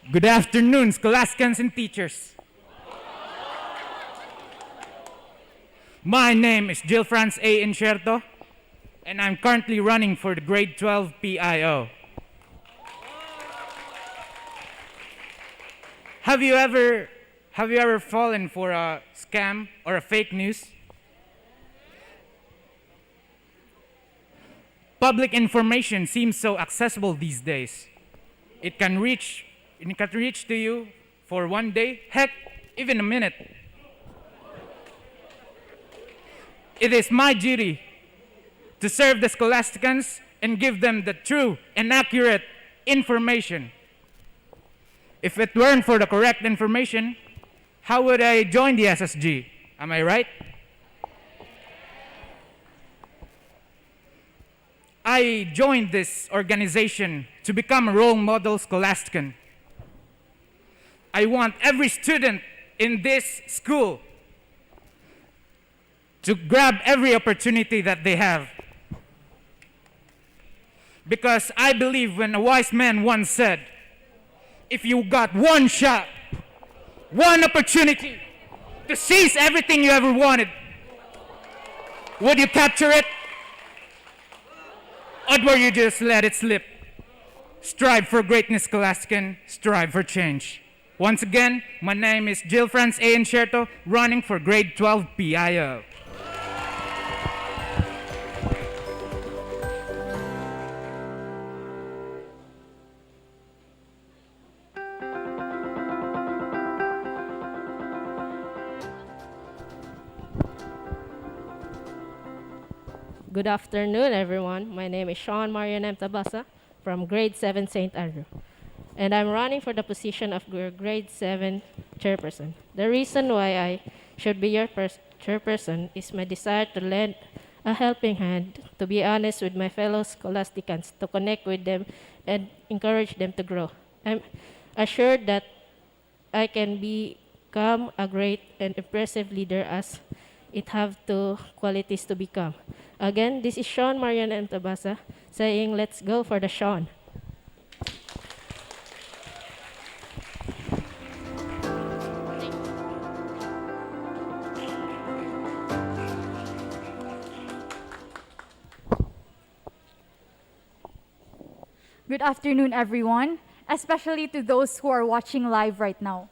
Good afternoon, Scholasticans and teachers. My name is Jill Franz A. Incerto, and I'm currently running for the grade 12 PIO. Have you ever fallen for a scam or a fake news? Public information seems so accessible these days. It can reach to you for one day, heck, even a minute. It is my duty to serve the Scholasticans and give them the true and accurate information. If it weren't for the correct information, how would I join the SSG? Am I right? I joined this organization to become a role model Scholastican. I want every student in this school to grab every opportunity that they have. Because I believe when a wise man once said, if you got one shot, one opportunity to seize everything you ever wanted, would you capture it? Or will you just let it slip? Strive for greatness, Scholastican. Strive for change. Once again, my name is Jill Franz A. Incerto, running for grade 12 PIO. Good afternoon, everyone. My name is Sean Marian M. Tabasa from grade 7 St. Andrew, and I'm running for the position of grade 7 chairperson. The reason why I should be your chairperson is my desire to lend a helping hand, to be honest with my fellow Scholasticans, to connect with them and encourage them to grow. I'm assured that I can become a great and impressive leader as it have two qualities to become. Again, this is Sean Marian M. Tabasa saying, let's go for the Sean. Good afternoon, everyone, especially to those who are watching live right now.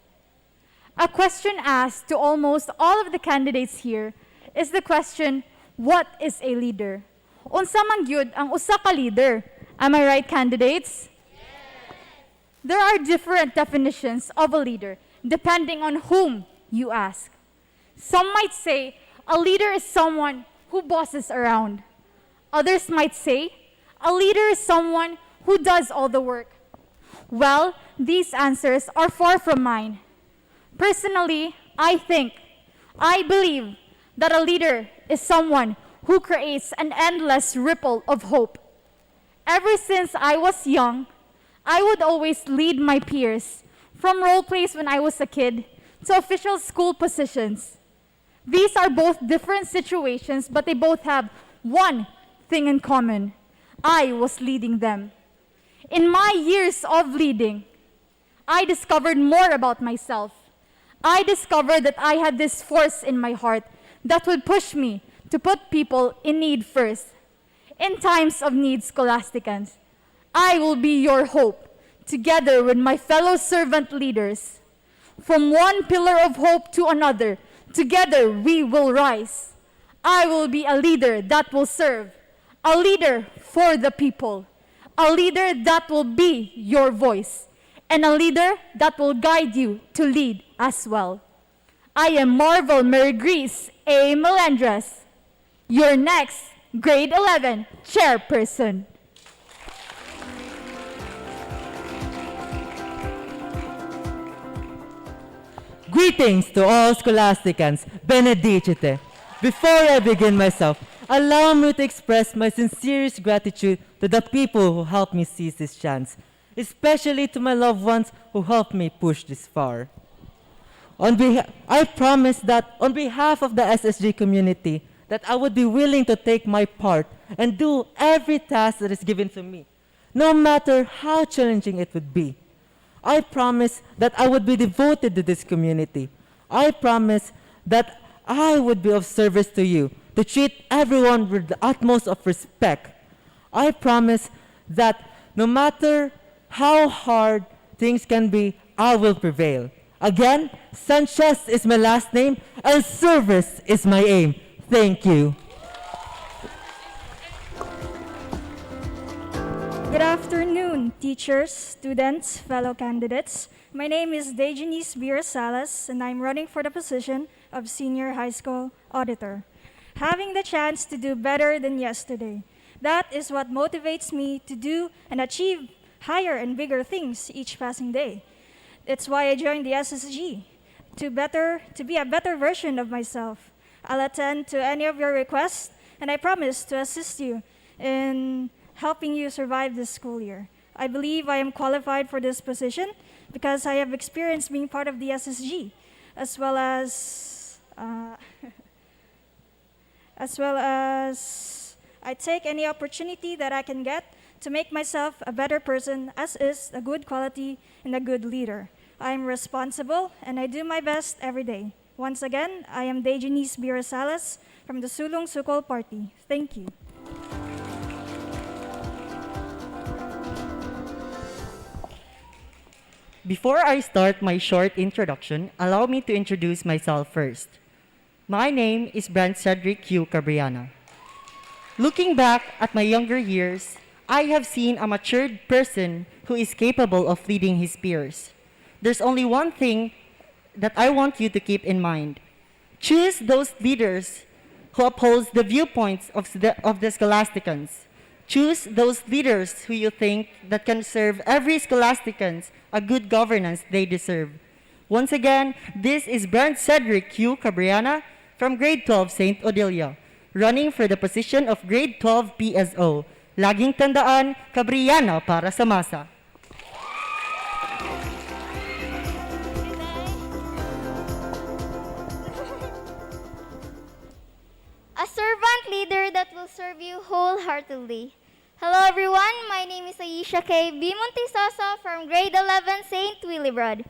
A question asked to almost all of the candidates here is the question, what is a leader? Unsa man gyud ang usa ka leader? Am I right, candidates? Yes. There are different definitions of a leader depending on whom you ask. Some might say a leader is someone who bosses around. Others might say a leader is someone who does all the work. Well, these answers are far from mine. Personally, I believe that a leader is someone who creates an endless ripple of hope. Ever since I was young, I would always lead my peers, from role plays when I was a kid to official school positions. These are both different situations, but they both have one thing in common. I was leading them. In my years of leading, I discovered more about myself. I discovered that I had this force in my heart that would push me to put people in need first. In times of need, Scholasticans, I will be your hope, together with my fellow servant leaders. From one pillar of hope to another, together we will rise. I will be a leader that will serve, a leader for the people, a leader that will be your voice, and a leader that will guide you to lead as well. I am Marvel Mary Grace A. Melendres, your next grade 11 chairperson. Greetings to all Scholasticans, Benedicite. Before I begin myself, allow me to express my sincerest gratitude to the people who helped me seize this chance. especially to my loved ones who helped me push this far. I promise that on behalf of the SSG community, that I would be willing to take my part and do every task that is given to me, no matter how challenging it would be. I promise that I would be devoted to this community. I promise that I would be of service to you, to treat everyone with the utmost of respect. I promise that no matter how hard things can be, I will prevail. Again, Sanchez is my last name, and service is my aim. Thank you. Good afternoon, teachers, students, fellow candidates. My name is Dejanice Beer Salas, and I'm running for the position of Senior High School Auditor. Having the chance to do better than yesterday, that is what motivates me to do and achieve higher and bigger things each passing day. It's why I joined the SSG, to be a better version of myself. I'll attend to any of your requests, and I promise to assist you in helping you survive this school year. I believe I am qualified for this position because I have experience being part of the SSG, as well as I take any opportunity that I can get to make myself a better person, as is a good quality and a good leader. I am responsible and I do my best every day. Once again, I am Dejanice Beer Salas from the Sulong Sukol Party. Thank you. Before I start my short introduction, allow me to introduce myself first. My name is Brent Cedric Q. Cabriana. Looking back at my younger years, I have seen a matured person who is capable of leading his peers. There's only one thing that I want you to keep in mind. Choose those leaders who oppose the viewpoints of the Scholasticans. Choose those leaders who you think that can serve every Scholasticans a good governance they deserve. Once again, this is Brent Cedric Q. Cabriana from Grade 12 St. Odilia, running for the position of Grade 12 PSO. Laging tandaan, Cabriana para sa masa. A servant leader that will serve you wholeheartedly. Hello everyone, my name is Aisha K. B. Montisoso from Grade 11 St. Willibrod,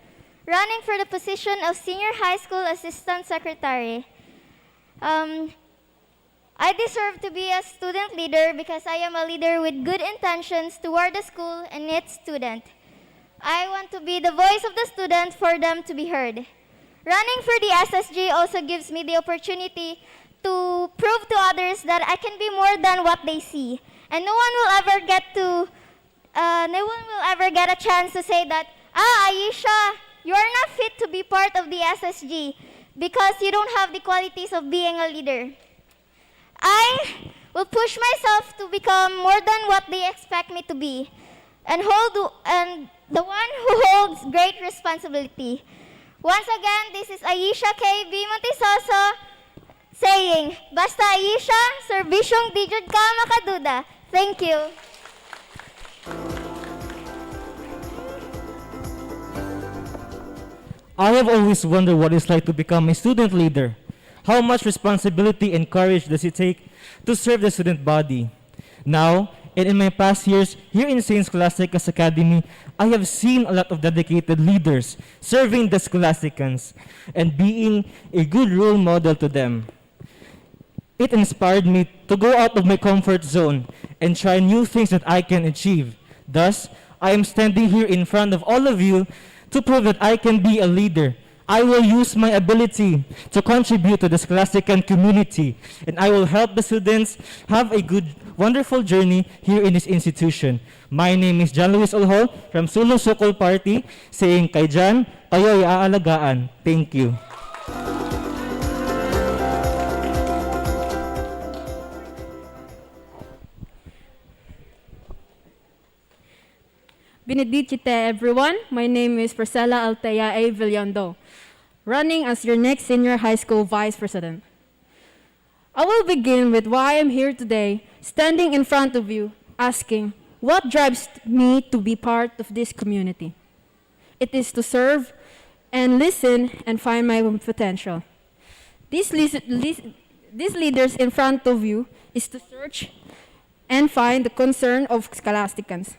running for the position of Senior High School Assistant Secretary. I deserve to be a student leader because I am a leader with good intentions toward the school and its student. I want to be the voice of the student for them to be heard. Running for the SSG also gives me the opportunity to prove to others that I can be more than what they see. And no one will ever get a chance to say that, Aisha, you are not fit to be part of the SSG because you don't have the qualities of being a leader. I will push myself to become more than what they expect me to be and the one who holds great responsibility. Once again, this is Aisha K. B. Montisoso saying, Basta Aisha, serbisyong di jud ka makaduda. Thank you. I have always wondered what it's like to become a student leader. How much responsibility and courage does it take to serve the student body? Now, and in my past years here in St. Scholasticus Academy, I have seen a lot of dedicated leaders serving the Scholasticans and being a good role model to them. It inspired me to go out of my comfort zone and try new things that I can achieve. Thus, I am standing here in front of all of you to prove that I can be a leader. I will use my ability to contribute to the Scholastican community, and I will help the students have a good, wonderful journey here in this institution. My name is John Luis Olhol from Sulong Sukol Party, saying kay John, kayo'y aalagaan. Thank you. Benedicite everyone, my name is Priscilla Altea A. Villando, running as your next senior high school vice president. I will begin with why I'm here today, standing in front of you, asking, What drives me to be part of this community? It is to serve and listen and find my own potential. These leaders in front of you is to search and find the concern of Scholasticans.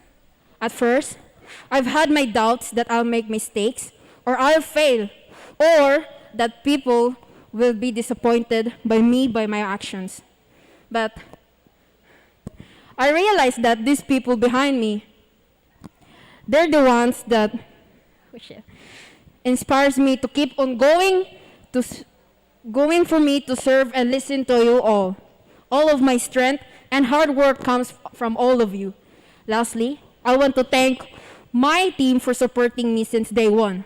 At first, I've had my doubts that I'll make mistakes or I'll fail or that people will be disappointed by me, by my actions. But I realized that these people behind me, they're the ones that inspires me to keep on going for me to serve and listen to you all. All of my strength and hard work comes from all of you. Lastly, I want to thank my team for supporting me since day one.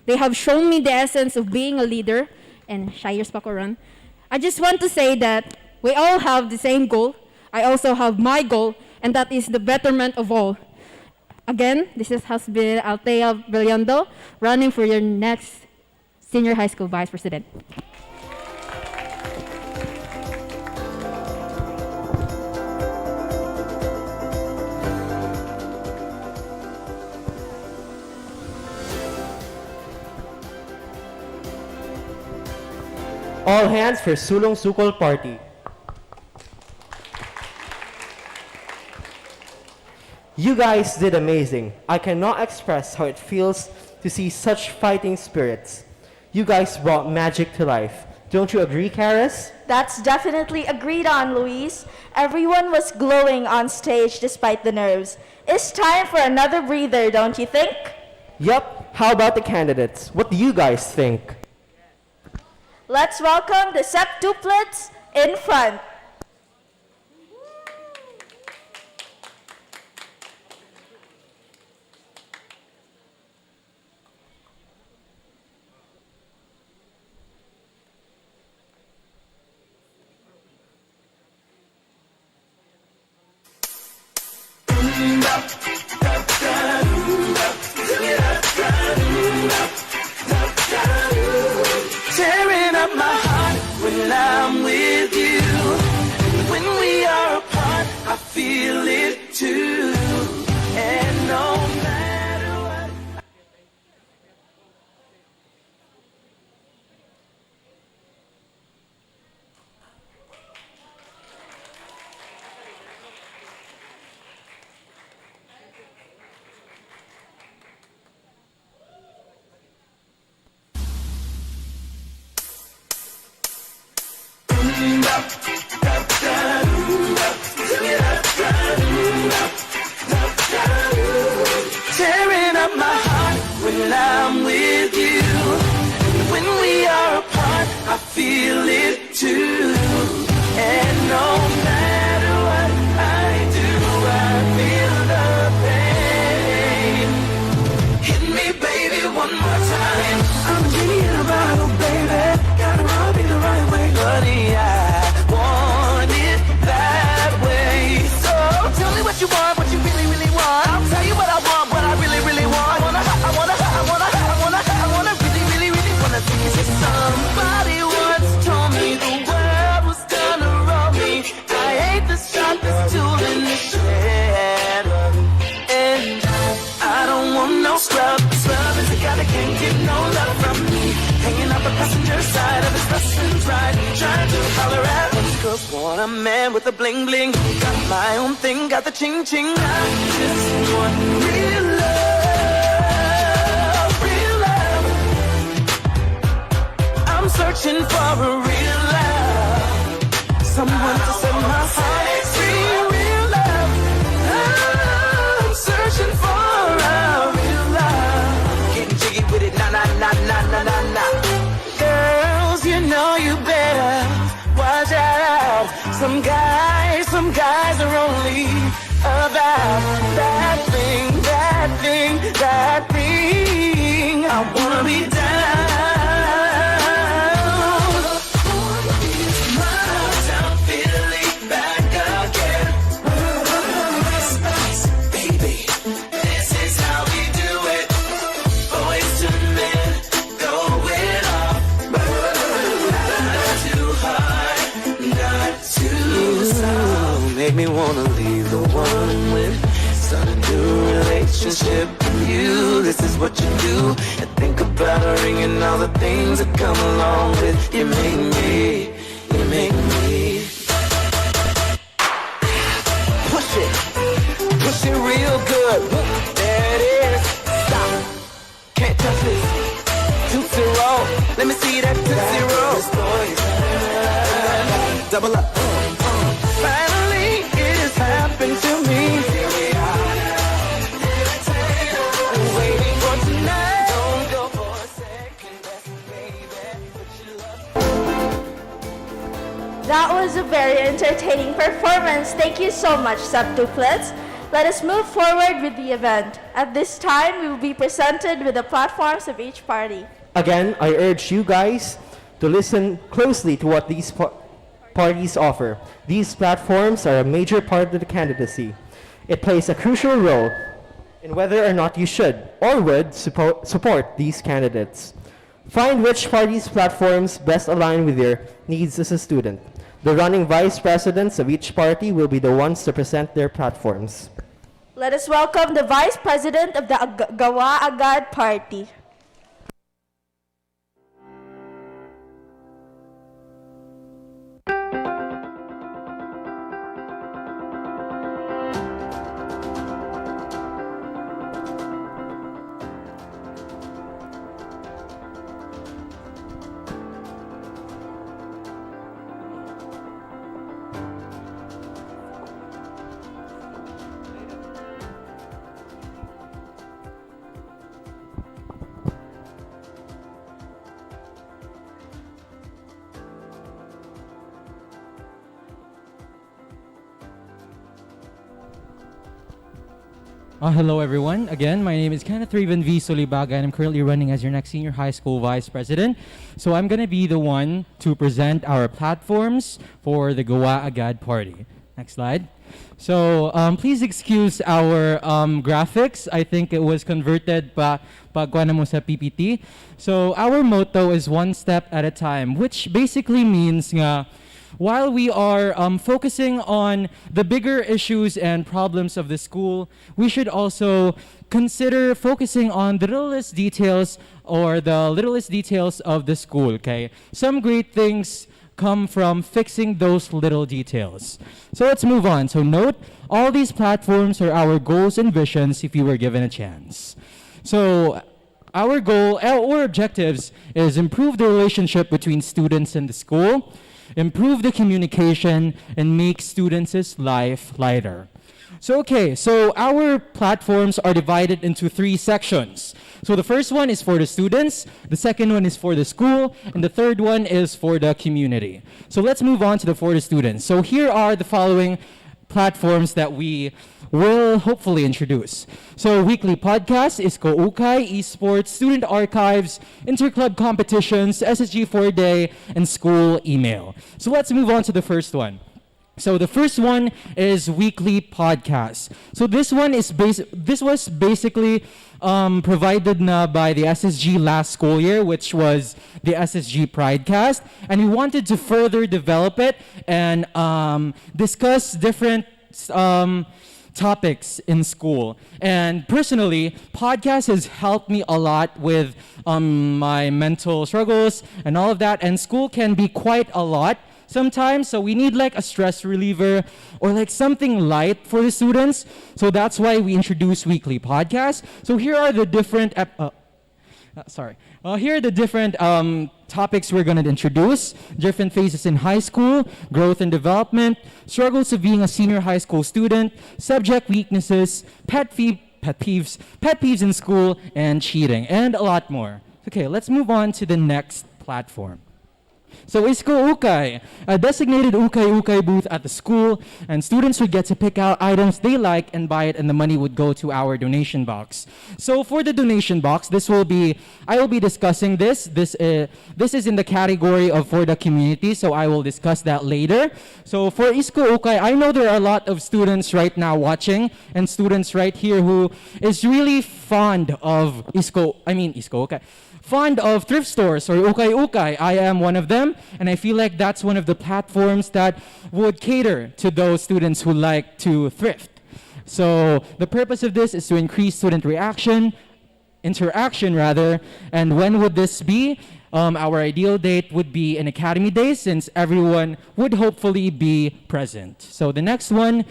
They have shown me the essence of being a leader, and Shires Pakoran. I just want to say that we all have the same goal. I also have my goal, and that is the betterment of all. Again, has been Althea Villando, running for your next Senior High School Vice President. All hands for Sulong Sukol Party. You guys did amazing. I cannot express how it feels to see such fighting spirits. You guys brought magic to life. Don't you agree, Karis? That's definitely agreed on, Luis. Everyone was glowing on stage despite the nerves. It's time for another breather, don't you think? Yup. How about the candidates? What do you guys think? Let's welcome the septuplets in front. Tearing up my heart when I'm with you. When we are apart, I feel it too. And no matter what. Tearing up my heart when I'm with you. When we are apart, I feel it too. And no matter what I do, I feel the pain. Hit me, baby, one more time. I'm a genie in a bottle, baby. Gotta rub me the right way, honey. I want it that way. So tell me what you want, what you really, really want. I'll tell you what I want, what I really, really want. I wanna really, really, really wanna see you. Somebody once told me the world was gonna roll me. I hate the sharpest tool in the shed. And I don't want no scrub. Scrub is the guy that can't get no love from me. Hanging out the passenger side of his lessons right, trying to holler at us. Cause want a man with a bling bling. Got my own thing, got the ching ching. I just want real love, real love. I'm searching for a real love, someone to set my heart free. Real love, I'm searching for a real love. Getting jiggy with it, na na na na na na na. Girls, you know you better watch out. Some guys are only about that thing, that thing, that thing. I wanna be down. I'm feeling back again. Baby, this is how we do it. Boys to men, going off. Not too hard, not too slow. Make me wanna leave the one with relationship with you. This is what you do. And think about a ring and all the things that come along with you. You make me push it real good. There it is. Stop. Can't touch this. Tootsie roll. Let me see that Tootsie roll. Double up. Finally, it has happened to me. Here we are now. Waiting for tonight. Don't go for a second best, baby. Put your love. That was a very entertaining performance. Thank you so much, Septuplets. Let us move forward with the event. At this time, we will be presented with the platforms of each party. Again, I urge you guys to listen closely to what these parties offer. These platforms are a major part of the candidacy. It plays a crucial role in whether or not you should or would support these candidates. Find which party's platforms best align with your needs as a student. The running vice presidents of each party will be the ones to present their platforms. Let us welcome the Vice President of the Gawa Agad Party. Hello everyone. Again, my name is Kenneth Raven V. Solibaga and I'm currently running as your next senior high school vice president. So I'm going to be the one to present our platforms for the Gawa Agad party. Next slide. So please excuse our graphics. I think it was converted pa mo sa PPT. So our motto is one step at a time, which basically means nga while we are focusing on the bigger issues and problems of the school, we should also consider focusing on the littlest details or the littlest details of the school, okay? Some great things come from fixing those little details. So let's move on. So note, all these platforms are our goals and visions if you were given a chance. So our goal, our objectives is improve the relationship between students and the school, improve the communication, and make students' life lighter. So our platforms are divided into 3 sections. So the first one is for the students, the second one is for the school, and the third one is for the community. So let's move on to for the students. So here are the following platforms that we will hopefully introduce. So weekly podcasts, Isko Ukay, esports, student archives, interclub competitions, SSG 4-day, and school email. So let's move on to the first one. So the first one is weekly podcasts. So this was basically provided na by the SSG last school year, which was the SSG Pridecast, and we wanted to further develop it and discuss different topics in school. And personally, podcast has helped me a lot with my mental struggles and all of that, and school can be quite a lot sometimes, so we need like a stress reliever or like something light for the students. So that's why we introduce weekly podcasts. So here are the different here are the different topics we're going to introduce. Different phases in high school, growth and development, struggles of being a senior high school student, subject weaknesses, pet peeves in school, and cheating, and a lot more. Okay, let's move on to the next platform. So Isko Ukay, a designated Ukay booth at the school, and students would get to pick out items they like and buy it, and the money would go to our donation box. So for the donation box, I will be discussing this. This is in the category of for the community, so I will discuss that later. So for Isko Ukay, I know there are a lot of students right now watching, and students right here who is really fond of Isko Ukay. Fond of thrift stores or ukay. I am one of them, and I feel like that's one of the platforms that would cater to those students who like to thrift. So the purpose of this is to increase student interaction rather. And when would this be? Our ideal date would be an academy day since everyone would hopefully be present. So the next one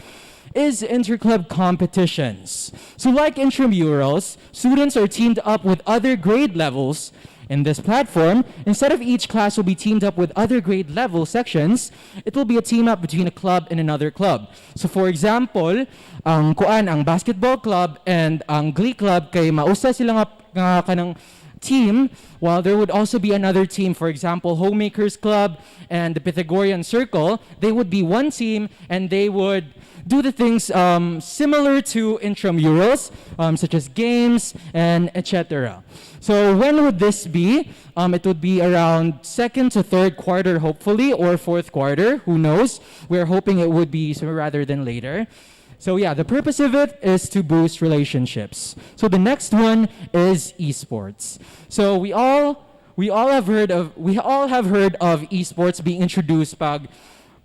is interclub competitions. So like intramurals, students are teamed up with other grade levels. In this platform, instead of each class will be teamed up with other grade level sections, it will be a team up between a club and another club. So for example, ang basketball club and ang glee club kay mausa sila nga kanang team, while there would also be another team, for example, Homemakers Club and the Pythagorean Circle, they would be one team and they would do the things similar to intramurals, such as games and etc. So when would this be? It would be around second to third quarter, hopefully, or fourth quarter, who knows? We're hoping it would be sooner rather than later. So yeah, the purpose of it is to boost relationships. So the next one is esports. So we all have heard of esports being introduced pag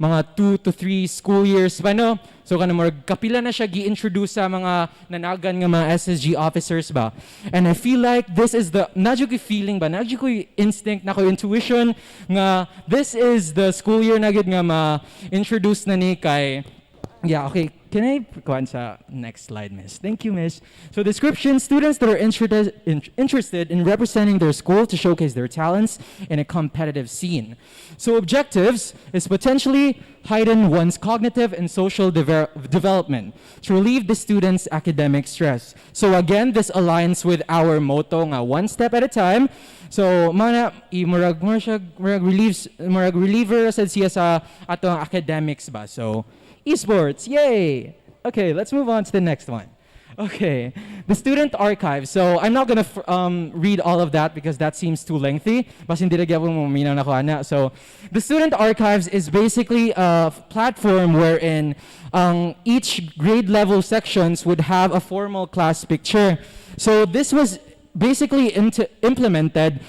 mga 2 to 3 school years pa, no? So kapila na siya gi-introduce sa mga nanagan nga mga SSG officers ba. And I feel like this is the nadyo ko feeling ba, nadyo ko instinct, nako intuition nga this is the school year na gid nga ma-introduce na ni kay. Yeah, okay. Can I go on sa next slide, Miss? Thank you, Miss. So description, students that are interested in representing their school to showcase their talents in a competitive scene. So objectives is potentially heighten one's cognitive and social development to relieve the students' academic stress. So again, this aligns with our motto nga one step at a time. So mana murag reliever sad siya sa atong academics ba. So esports, yay! Okay, let's move on to the next one. Okay, the student archive. So I'm not gonna read all of that because that seems too lengthy. Basta hindi mo minaw na ko ana. So the student archives is basically a platform wherein each grade level sections would have a formal class picture. So this was basically implemented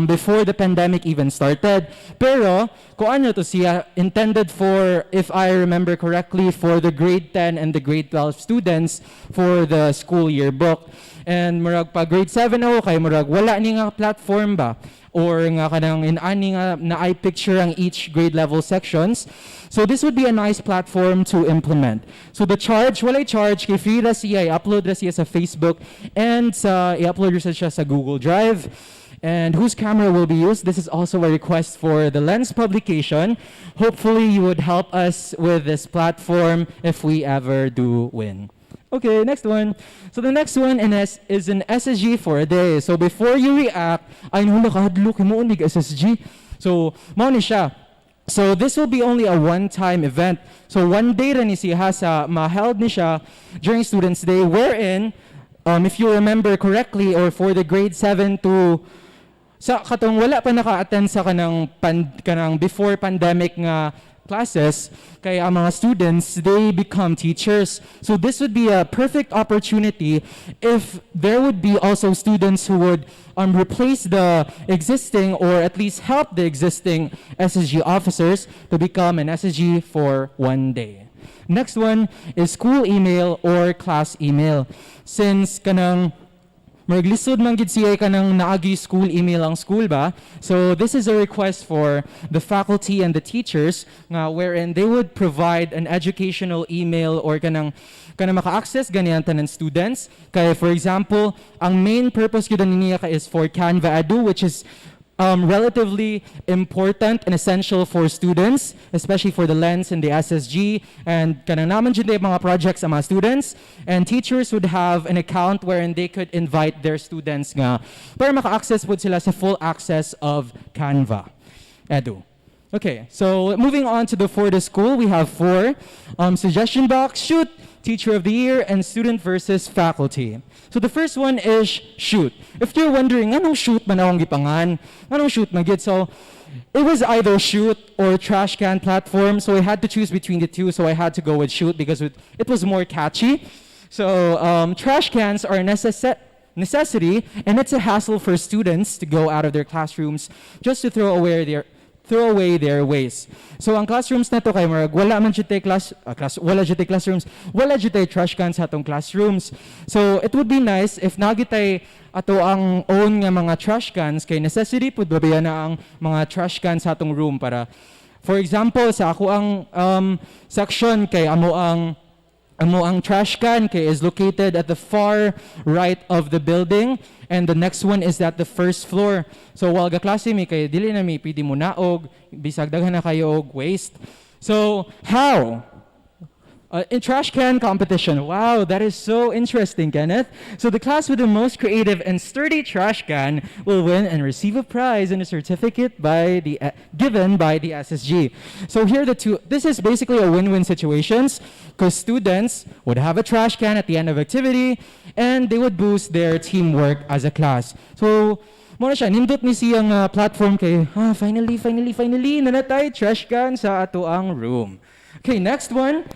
before the pandemic even started. Pero, kung ano to siya, intended for, if I remember correctly, for the grade 10 and the grade 12 students for the school yearbook. And murag pa grade 7 ako kay murag wala ni nga platform ba or nga kanang inani nga na I picture ang each grade level sections. So this would be a nice platform to implement. So the charge, walay charge kay free ra siya, i-upload ra siya sa Facebook and i-upload ra siya sa Google Drive. And whose camera will be used? This is also a request for the Lens publication. Hopefully you would help us with this platform if we ever do win. Okay, next one. So the next one is an SSG for a day. So before you react, ay nahula ka hadlo kay mo unig SSG. So mao ni siya. So this will be only a one-time event. So one day rin siya sa ma-held ni siya during Students' Day wherein, if you remember correctly, or for the grade 7 to sa katong wala pa naka-attend sa kanang before pandemic nga classes, kaya ang mga students, they become teachers. So this would be a perfect opportunity if there would be also students who would replace the existing or at least help the existing SSG officers to become an SSG for one day. Next one is school email or class email. Since kanang maglisod man gid siya kanang naagi school email ang school ba. So this is a request for the faculty and the teachers wherein they would provide an educational email or kanang maka-access ganiyan tanan students. Kaya for example, ang main purpose gyud niya is for Canva Edu, which is relatively important and essential for students, especially for the Lens and the SSG. And kanang naman dyan mga projects ang mga students. And teachers would have an account wherein they could invite their students nga para maka-access po sila sa full access of Canva Edu. Okay, so moving on to for the school, we have 4. Suggestion box, shoot, teacher of the year, and student versus faculty. So the first one is shoot. If you're wondering, anong shoot man akong gipangan? Anong shoot man gid? So it was either shoot or trash can platform. So I had to choose between the two. So I had to go with shoot because it was more catchy. So trash cans are a necessity, and it's a hassle for students to go out of their classrooms just to throw throw away their waste. So ang classrooms na to kay marag wala man jud tay wala jud tay classrooms, wala jud tay trash cans sa atong classrooms. So it would be nice if nagitay ato ang own nga mga trash cans kay necessity pud babayan na ang mga trash cans sa atong room para for example sa ako ang section kay amo ang trash can kay is located at the far right of the building and the next one is at the first floor. So while gaklase mi kay dili na mi pwede mo naog bisag daghan na kayo og waste. So how? In trash can competition. Wow, that is so interesting, Kenneth. So the class with the most creative and sturdy trash can will win and receive a prize and a certificate given by the SSG. So here the two. This is basically a win-win situations because students would have a trash can at the end of activity and they would boost their teamwork as a class. So muna siya, nindot ni siyang platform kay, finally, nanatay trash can sa ato ang room. Okay, next one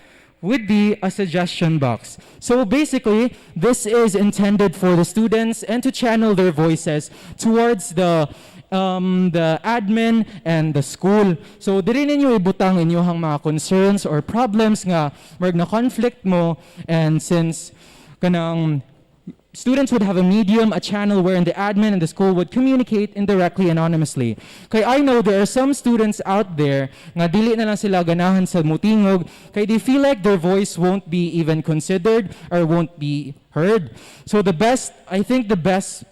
would be a suggestion box. So basically, this is intended for the students and to channel their voices towards the admin and the school. So diri ninyo ibutang inyong mga concerns or problems nga marg na conflict mo, and since kanang students would have a medium, a channel wherein the admin and the school would communicate indirectly, anonymously. Kay I know there are some students out there nga dili na lang sila ganahan sa mutingog kay they feel like their voice won't be even considered or won't be heard. So I think the best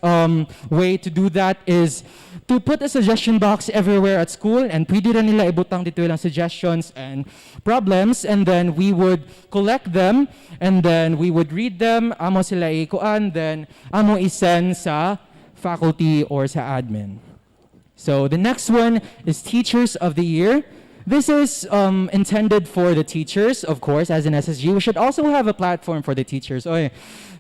way to do that is to put a suggestion box everywhere at school and pwede rin nila ibutang dito ilang suggestions and problems, and then we would collect them and then we would read them, amo sila ikuan, then amo isend sa faculty or sa admin. So the next one is Teachers of the Year. This is intended for the teachers, of course, as an SSG. We should also have a platform for the teachers. Okay.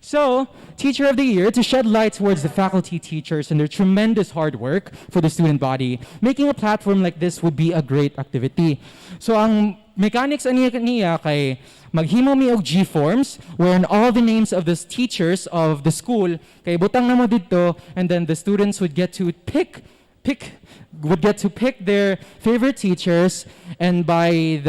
So, Teacher of the Year, to shed light towards the faculty teachers and their tremendous hard work for the student body. Making a platform like this would be a great activity. So, ang mechanics niya kay maghimo mi og G-forms wherein all the names of the teachers of the school kay butang na mo dito, and then the students would get to pick their favorite teachers, and by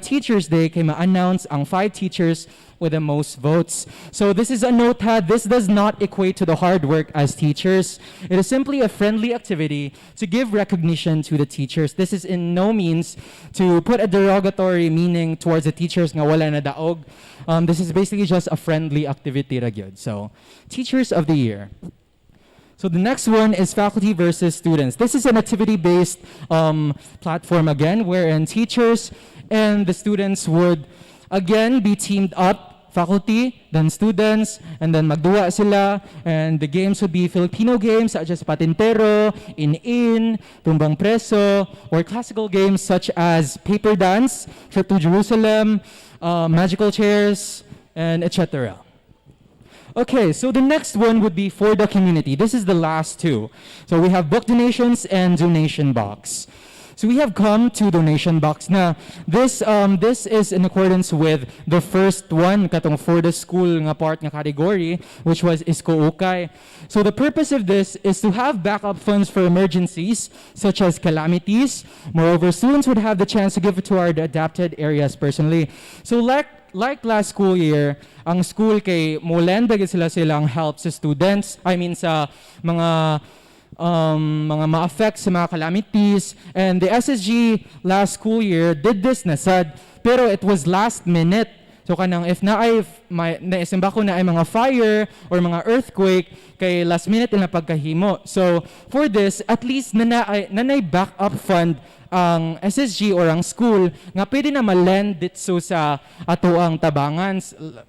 Teachers Day kay ma-announce ang 5 teachers with the most votes. So this is a note that this does not equate to the hard work as teachers. It is simply a friendly activity to give recognition to the teachers. This is in no means to put a derogatory meaning towards the teachers nga wala na daog. This is basically just a friendly activity ra gyud. So Teachers of the Year. So the next one is Faculty versus Students. This is an activity-based platform again, wherein teachers and the students would again be teamed up, faculty, then students, and then magduwa sila, and the games would be Filipino games such as Patintero, In, Tumbang Preso, or classical games such as Paper Dance, Trip to Jerusalem, Magical Chairs, and etc. Okay, so the next one would be for the community. This is the last two. So we have book donations and donation box. So we have come to donation box. Now, this is in accordance with the first one, katong for the school nga part nga category, which was Isko Ukay. So the purpose of this is to have backup funds for emergencies, such as calamities. Moreover, students would have the chance to give it to our adapted areas personally. So like last school year, ang school kay mo-lend sila silang help sa students. I mean sa mga ma-affect sa mga calamities. And the SSG last school year did this na sad, pero it was last minute. So kanang if naisimba ko na ay mga fire or mga earthquake, kay last minute na pagkahimo. So for this, at least nanay backup fund ang SSG or ang school nga pwede na ma-lend dito sa ato ang tabangan.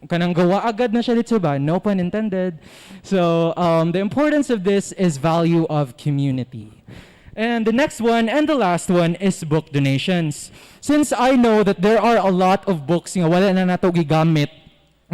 Kanang gawa agad na siya dito ba? No pun intended. So the importance of this is value of community. And the next one and the last one is book donations. Since I know that there are a lot of books nga wala na nato gigamit,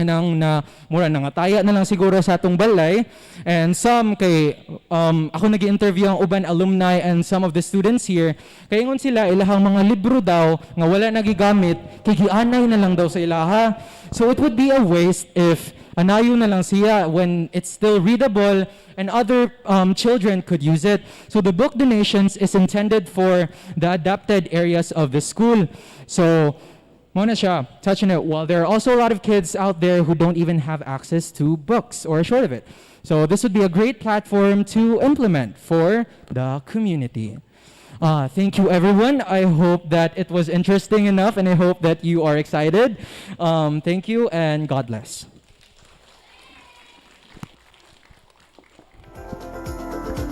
nang na mura na nga taya na lang siguro sa atong balay, and some kay ako nag-interview ang uban alumni and some of the students here kay ingon sila ilahang mga libro daw nga wala nagigamit kay gianay na lang daw sa ilaha. So it would be a waste if anayo na lang siya when it's still readable and other children could use it. So the book donations is intended for the adapted areas of the school. So Mona siya, touching it. While there are also a lot of kids out there who don't even have access to books or short of it. So this would be a great platform to implement for the community. Thank you, everyone. I hope that it was interesting enough, and I hope that you are excited. Thank you, and God bless.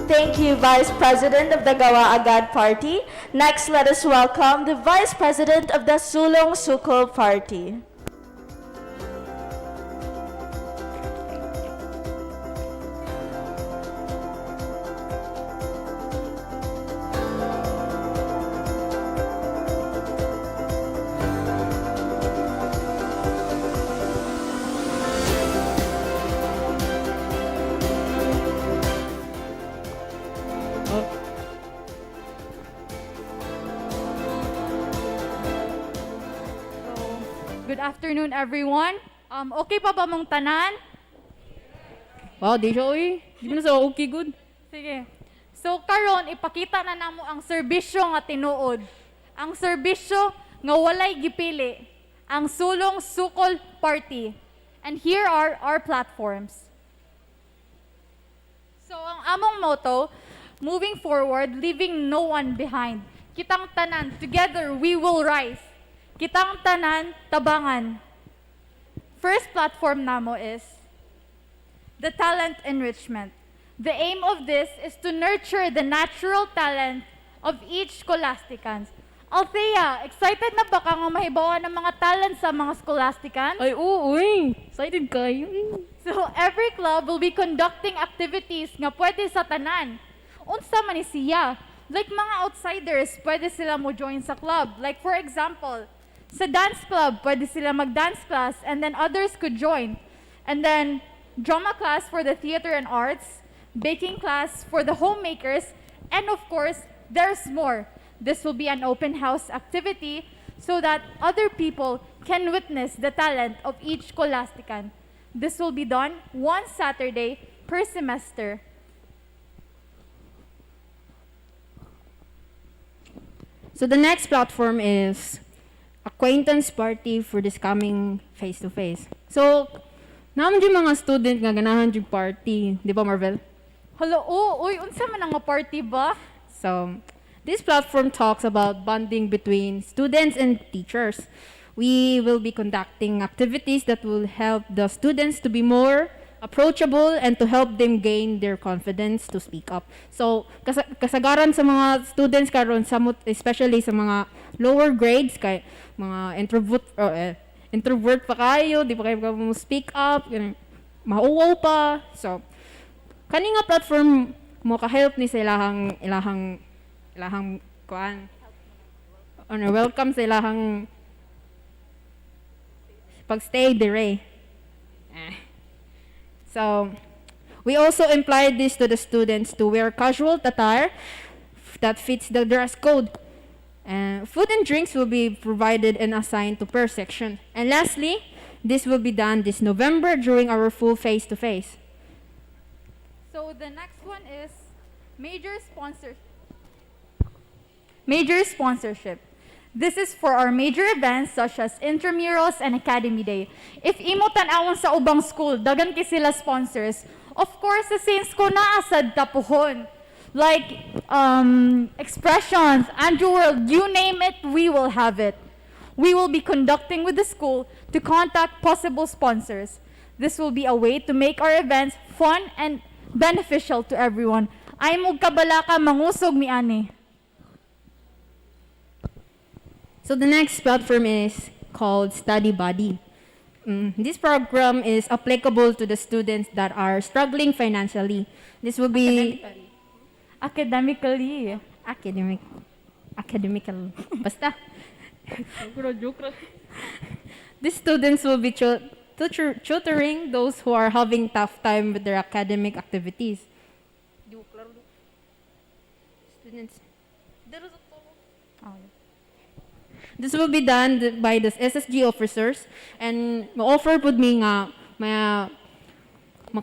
Thank you, Vice President of the Gawa Agad Party. Next, let us welcome the Vice President of the Sulong Sukol Party. Good afternoon, everyone. Okay pa ba mong tanan? Wow, di siya, oy. Di mo na sa okay, good. Sige. So, karon ipakita na namo ang serbisyo nga tinuod. Ang serbisyo nga walay gipili. Ang Sulong Sukol Party. And here are our platforms. So, ang among motto, moving forward, leaving no one behind. Kitang tanan, together we will rise. Kitang tanan, tabangan. First platform namo is the talent enrichment. The aim of this is to nurture the natural talent of each scholasticans. Althea, excited na ba ka nga mahibawan ng mga talent sa mga scholasticans? Ay, oo, uy. Excited kayo. So, every club will be conducting activities nga pwede sa tanan. Unsa man ni siya? Like mga outsiders, pwede sila mo join sa club. Like for example, sa dance club, pwede sila mag-dance class and then others could join. And then, drama class for the theater and arts, baking class for the homemakers, and of course, there's more. This will be an open house activity so that other people can witness the talent of each scholastican. This will be done one Saturday per semester. So the next platform is acquaintance party for this coming face-to-face. So, naman yung mga student nga ganahan yung party. Di ba, Marvel? Hello, uy, unsa man ang party ba? So, this platform talks about bonding between students and teachers. We will be conducting activities that will help the students to be more approachable and to help them gain their confidence to speak up. So, kasagaran sa mga students karon, especially sa mga lower grades, kay mga introvert pa kayo, di pa kayo speak up, mauwaw pa. So, kani nga platform mo ka-help ni sa ilahang kuan. Welcome sa ilahang pag-stay dire. So, we also implied this to the students to wear casual attire that fits the dress code. Food and drinks will be provided and assigned to per section. And lastly, this will be done this November during our full face-to-face. So the next one is major sponsorship. This is for our major events such as intramurals and Academy Day. If imo tan-awon sa ubang school, dagan kay sila sponsors. Of course, sa same school naa sad tapuhon. Like expressions, Andrew World, you name it, we will have it. We will be conducting with the school to contact possible sponsors. This will be a way to make our events fun and beneficial to everyone. Ay mo kabalaka mangusog mi ani. So the next platform is called Study Buddy. This program is applicable to the students that are struggling financially. This will be academically. Academical. Basta. These students will be tutoring those who are having tough time with their academic activities. Students. This will be done by the SSG officers and ma-offer pud mi nga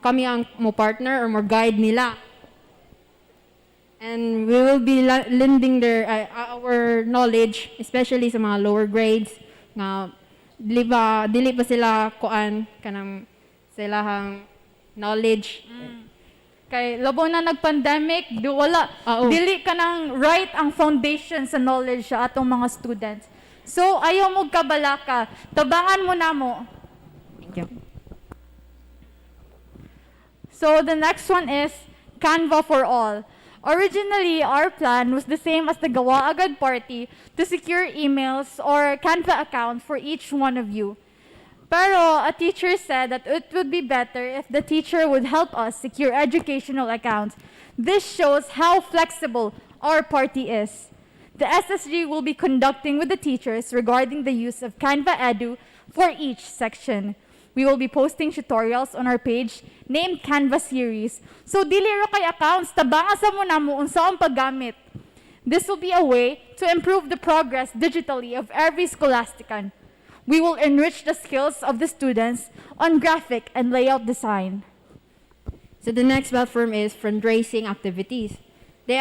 kami ang mo partner or mo guide nila. And we will be lending our knowledge, especially sa mga lower grades, nga dili pa sila kuan kanang silahang knowledge. Kay labo na nag-pandemic, dili ka nang right ang foundation sa knowledge sa atong mga students. So, ayaw mo kabalaka. Tabangan mo na mo. Thank you. So, the next one is Canva for all. Originally, our plan was the same as the Gawa Agad party to secure emails or Canva account for each one of you. Pero a teacher said that it would be better if the teacher would help us secure educational accounts. This shows how flexible our party is. The SSG will be conducting with the teachers regarding the use of Canva Edu for each section. We will be posting tutorials on our page named Canva Series. So dili ra kay accounts, tabanga sa mo na mo unsa ang paggamit. This will be a way to improve the progress digitally of every scholastican. We will enrich the skills of the students on graphic and layout design. So the next platform is fundraising activities. The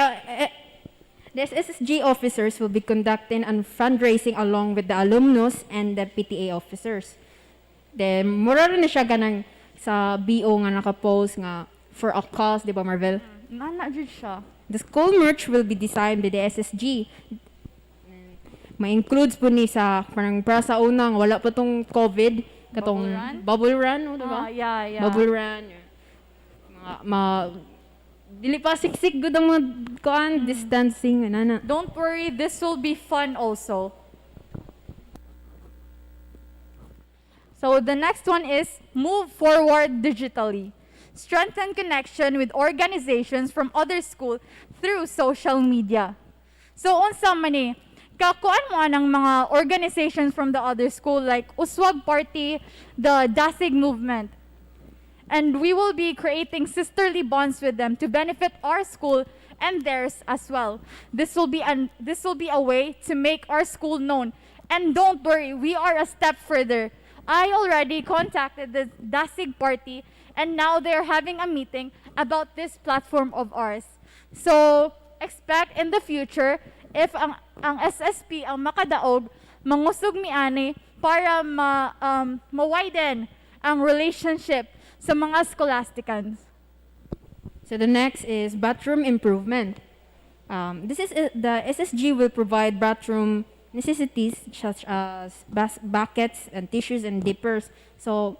SSG officers will be conducting a fundraising along with the alumnus and the PTA officers. Then, mura rin na siya ganang sa BO nga nakapost nga for a cause, di ba Marvel? Jud siya. The school merch will be designed by the SSG. Ma-includes po ni sa parang para sa unang wala pa tong COVID, katong bubble run, di ba? Yeah. Bubble run. Dili pa siksik gud ang mga kuan distancing nana. Don't worry, this will be fun also. So the next one is move forward digitally. Strengthen connection with organizations from other school through social media. So unsa man ni kakuan mo ng mga organizations from the other school like Uswag Party, the Dasig Movement. And we will be creating sisterly bonds with them to benefit our school and theirs as well. This will be a way to make our school known. And don't worry, we are a step further. I already contacted the Dasig Party and now they're having a meeting about this platform of ours. So, expect in the future if ang SSP ang makadaog, mangusog mi ani para ma-widen ang relationship sa mga scholasticans. So the next is bathroom improvement. The SSG will provide bathroom necessities such as buckets and tissues and dippers. So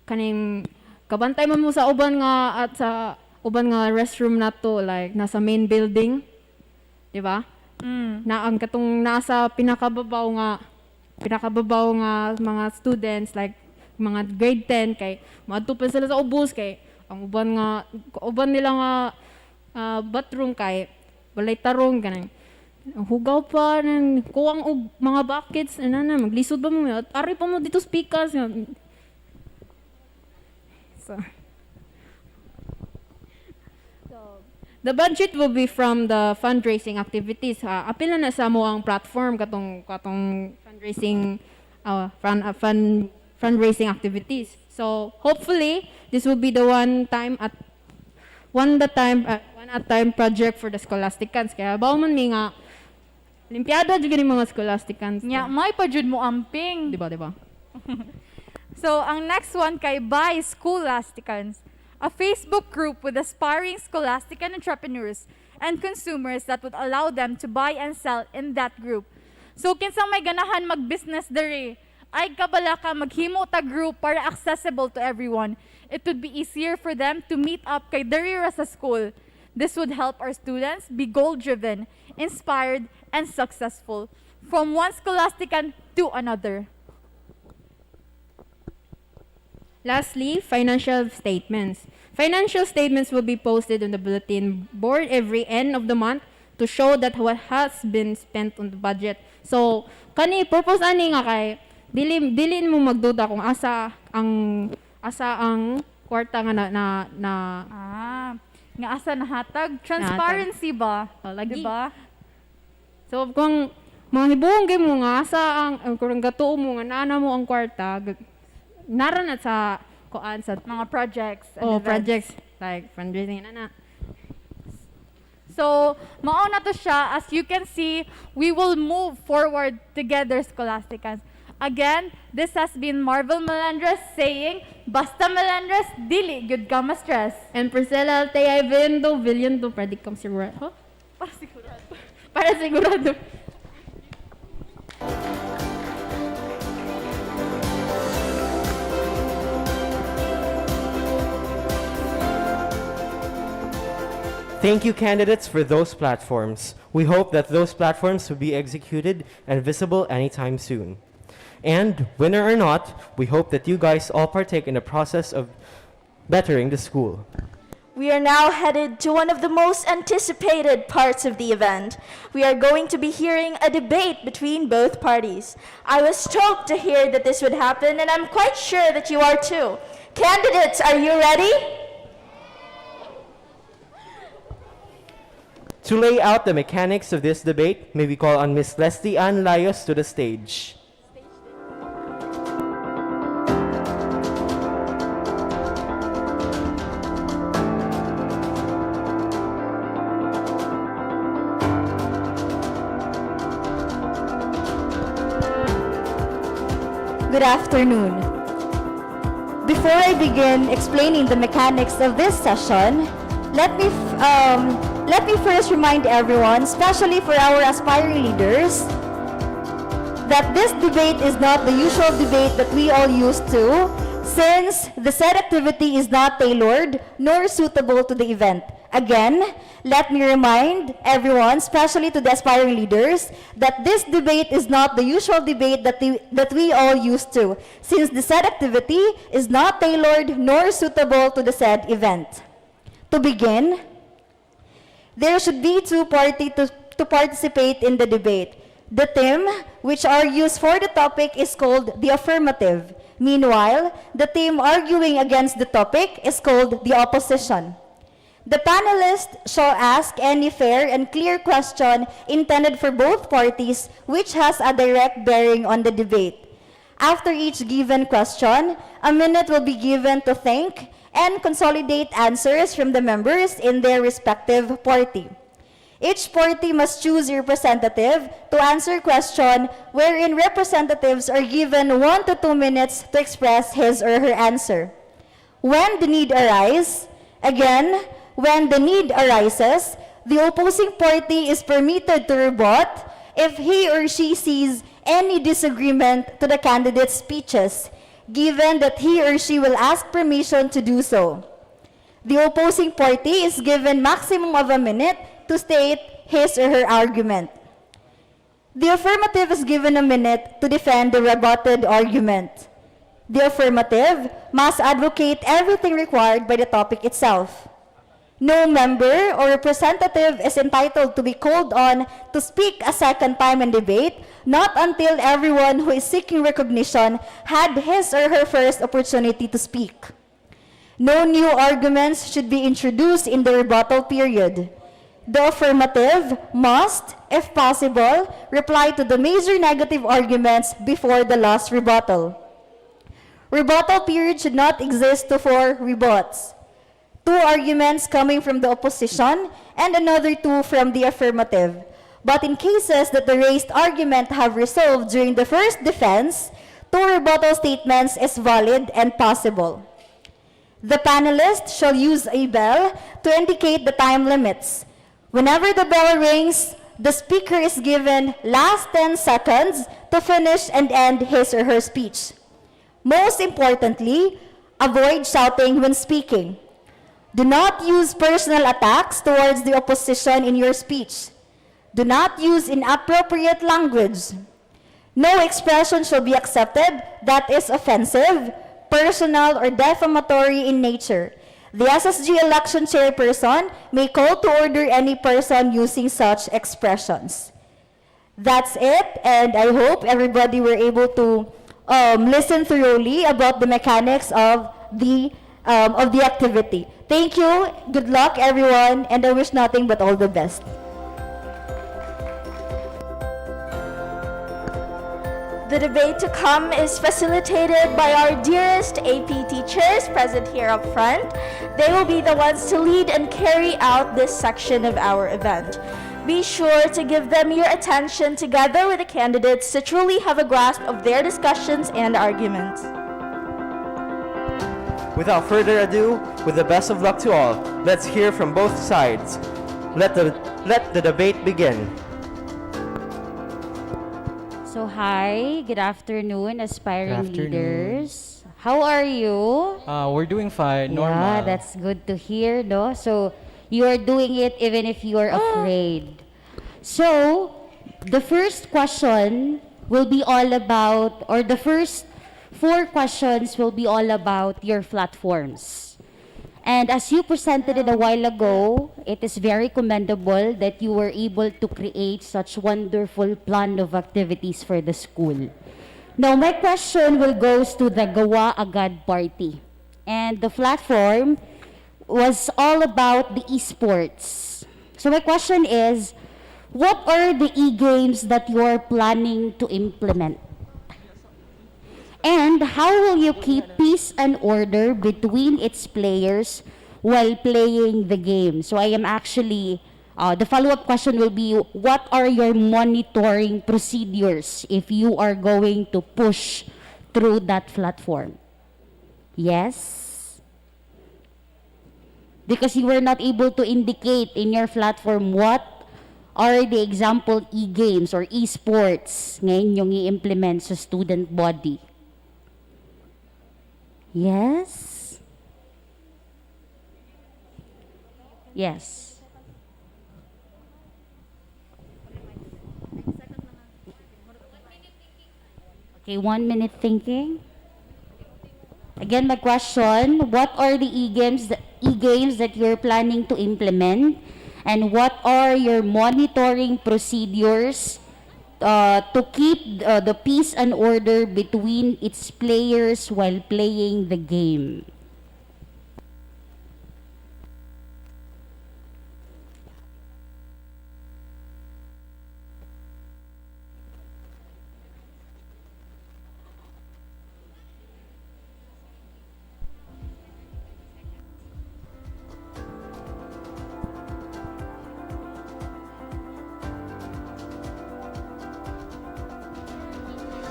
kaning kabantay man mo sa uban nga at sa uban nga restroom nato like nasa main building, di ba? Na ang katong nasa pinakababaw nga mga students like mga grade 10 kay maadto pa sila sa ubos kay ang uban nila nga bathroom kay walay tarong ganang hugaw pa ng kuwang og mga buckets maglisod ba mo at ari pa mo dito speakers so the budget will be from the fundraising activities. Apil na sa mo ang platform katong fundraising fundraising activities. So hopefully this will be the one at time project for the scholasticans. Kaya bawo man mi nga limpiada jud gani mga scholasticans. Nya may pa jud mo amping. Di ba? So ang next one kay By Scholasticans, a Facebook group with aspiring scholastican entrepreneurs and consumers that would allow them to buy and sell in that group. So kinsang may ganahan mag-business dere, ay kabala ka maghimo ta group para accessible to everyone. It would be easier for them to meet up kay dere ra sa school. This would help our students be goal-driven, inspired, and successful from one scholastican to another. Lastly, financial statements. Financial statements will be posted on the bulletin board every end of the month to show that what has been spent on the budget. So, purpose ani nga kay dili mo magduda kung asa ang kwarta nga nga asa nahatag transparency ba? Lagi. Diba? So, kung mahibong gay mo nga asa ang kung gatuo mo nga nana mo ang kwarta naran at sa kuan sa Mga projects and events. projects like fundraising na. So, mauna to siya. As you can see, we will move forward together, Scholasticans. Again, this has been Marvel Melendres saying, Basta Melendres, dili, good ka ma-stress. And Priscilla Altea Villando, predict kang sigurado. Huh? Para sigurado. Para sigurado. Thank you, candidates, for those platforms. We hope that those platforms will be executed and visible anytime soon. And, winner or not, we hope that you guys all partake in the process of bettering the school. We are now headed to one of the most anticipated parts of the event. We are going to be hearing a debate between both parties. I was stoked to hear that this would happen, and I'm quite sure that you are too. Candidates, are you ready? To lay out the mechanics of this debate, may we call on Ms. Leslie Ann Layos to the stage. Good afternoon. Before I begin explaining the mechanics of this session, let me first remind everyone, especially for our aspiring leaders, that this debate is not the usual debate that we all used to, since the said activity is not tailored nor suitable to the event. Again, let me remind everyone, especially to the aspiring leaders, that this debate is not the usual debate that we all used to, since the said activity is not tailored nor suitable to the said event. To begin, there should be two parties to participate in the debate. The team which argues for the topic is called the affirmative. Meanwhile, the team arguing against the topic is called the opposition. The panelists shall ask any fair and clear question intended for both parties which has a direct bearing on the debate. After each given question, a minute will be given to think and consolidate answers from the members in their respective party. Each party must choose a representative to answer question wherein representatives are given 1 to 2 minutes to express his or her answer. When the need arises, the opposing party is permitted to rebut if he or she sees any disagreement to the candidate's speeches, given that he or she will ask permission to do so. The opposing party is given maximum of a minute to state his or her argument. The affirmative is given a minute to defend the rebutted argument. The affirmative must advocate everything required by the topic itself. No member or representative is entitled to be called on to speak a second time in debate, not until everyone who is seeking recognition had his or her first opportunity to speak. No new arguments should be introduced in the rebuttal period. The affirmative must, if possible, reply to the major negative arguments before the last rebuttal. Rebuttal period should not exist to 4 rebuts. 2 arguments coming from the opposition and another 2 from the affirmative. But in cases that the raised argument have resolved during the first defense, 2 rebuttal statements is valid and possible. The panelists shall use a bell to indicate the time limits. Whenever the bell rings, the speaker is given last 10 seconds to finish and end his or her speech. Most importantly, avoid shouting when speaking. Do not use personal attacks towards the opposition in your speech. Do not use inappropriate language. No expression shall be accepted that is offensive, personal, or defamatory in nature. The SSG election chairperson may call to order any person using such expressions. That's it, and I hope everybody were able to listen thoroughly about the mechanics of the activity. Thank you, good luck everyone, and I wish nothing but all the best. The debate to come is facilitated by our dearest AP teachers present here up front. They will be the ones to lead and carry out this section of our event. Be sure to give them your attention together with the candidates to truly have a grasp of their discussions and arguments. Without further ado, with the best of luck to all, let's hear from both sides. Let the debate begin. So hi, good afternoon, aspiring Good afternoon. leaders. How are you? We're doing fine, normal. Yeah, that's good to hear, no? So you are doing it even if you are afraid. So the first question will be all about, or the first 4 questions will be all about your platforms. And as you presented it a while ago, it is very commendable that you were able to create such wonderful plan of activities for the school. Now, my question will goes to the Gawa Agad party. And the platform was all about the esports. So my question is, what are the e-games that you are planning to implement? And how will you keep peace and order between its players while playing the game? So I am actually, the follow-up question will be, what are your monitoring procedures if you are going to push through that platform? Yes? Because you were not able to indicate in your platform what are the example e-games or e-sports ngayon yung i-implement sa student body. Yes? Yes. Okay, 1 minute thinking. Again, my question, what are the e-games that you're planning to implement? And what are your monitoring procedures to keep the peace and order between its players while playing the game?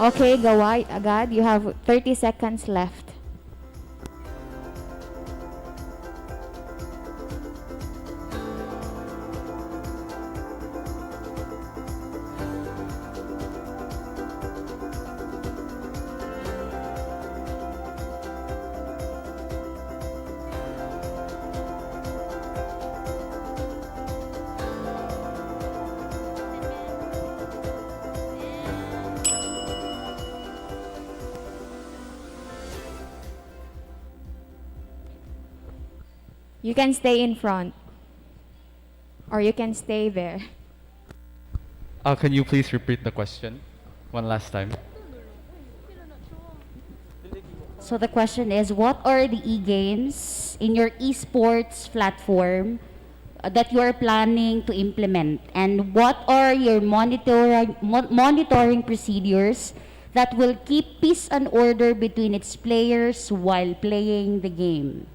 Okay, Gawai Agad, you have 30 seconds left. You can stay in front, or you can stay there. Can you please repeat the question one last time? So the question is, what are the e-games in your esports platform that you are planning to implement? And what are your monitoring procedures that will keep peace and order between its players while playing the game?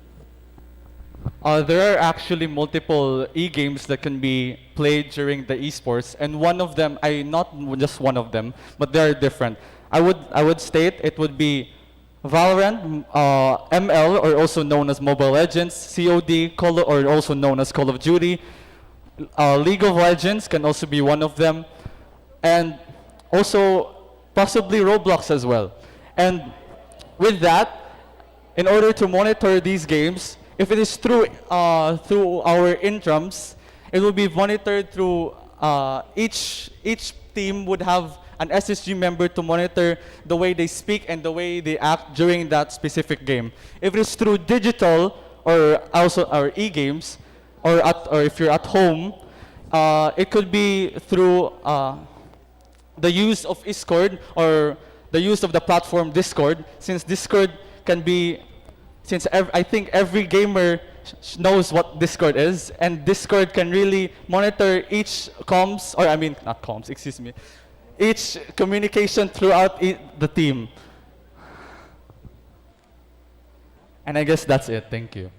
There are actually multiple e-games that can be played during the esports, and one of them, not just one of them, but they are different. I would state it would be Valorant, ML, or also known as Mobile Legends, COD, or also known as Call of Duty. League of Legends can also be one of them, and also possibly Roblox as well. And with that, in order to monitor these games, if it is through our intrams, it will be monitored through each team would have an SSG member to monitor the way they speak and the way they act during that specific game. If it is through digital or also our e-games, or if you're at home, it could be through the use of Discord or the use of the platform Discord, since Discord can be, I think every gamer knows what Discord is, and Discord can really monitor each comms, or I mean not comms, excuse me, each communication throughout the team. And I guess that's it. Thank you.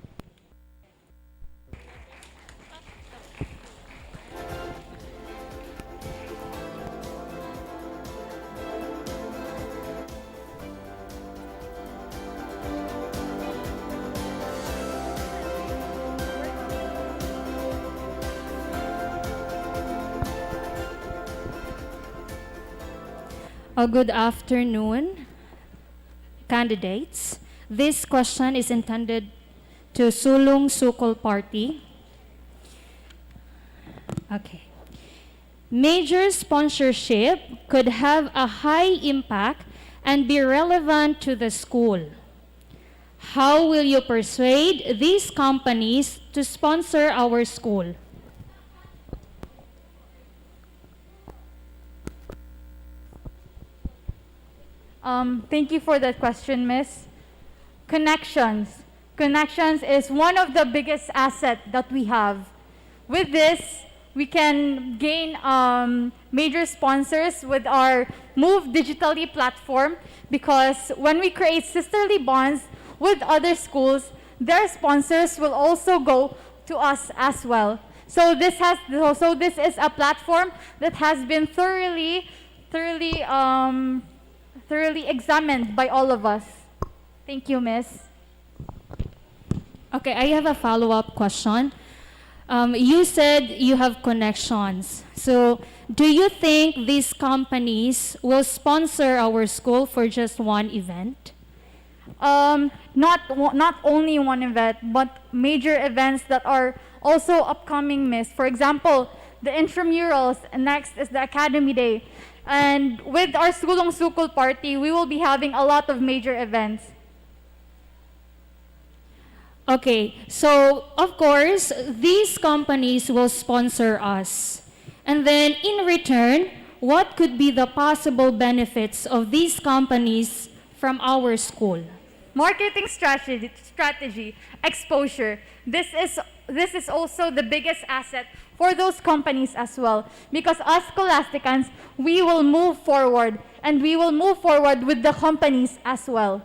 Good afternoon, candidates. This question is intended to Sulong Sukol Party. Okay. Major sponsorship could have a high impact and be relevant to the school. How will you persuade these companies to sponsor our school? Thank you for that question, Miss. Connections. Connections is one of the biggest assets that we have. With this, we can gain major sponsors with our Move Digitally platform, because when we create sisterly bonds with other schools, their sponsors will also go to us as well. So this is a platform that has been thoroughly examined by all of us. Thank you, Miss. Okay, I have a follow-up question. You said you have connections. So, do you think these companies will sponsor our school for just one event? Not only one event, but major events that are also upcoming, Miss. For example, the intramurals, and next is the Academy Day. And with our Sulong Sukol Party, we will be having a lot of major events. Okay, so of course, these companies will sponsor us. And then in return, what could be the possible benefits of these companies from our school? Marketing strategy, exposure. This is also the biggest asset for those companies as well. Because us Scholasticans, we will move forward, and we will move forward with the companies as well.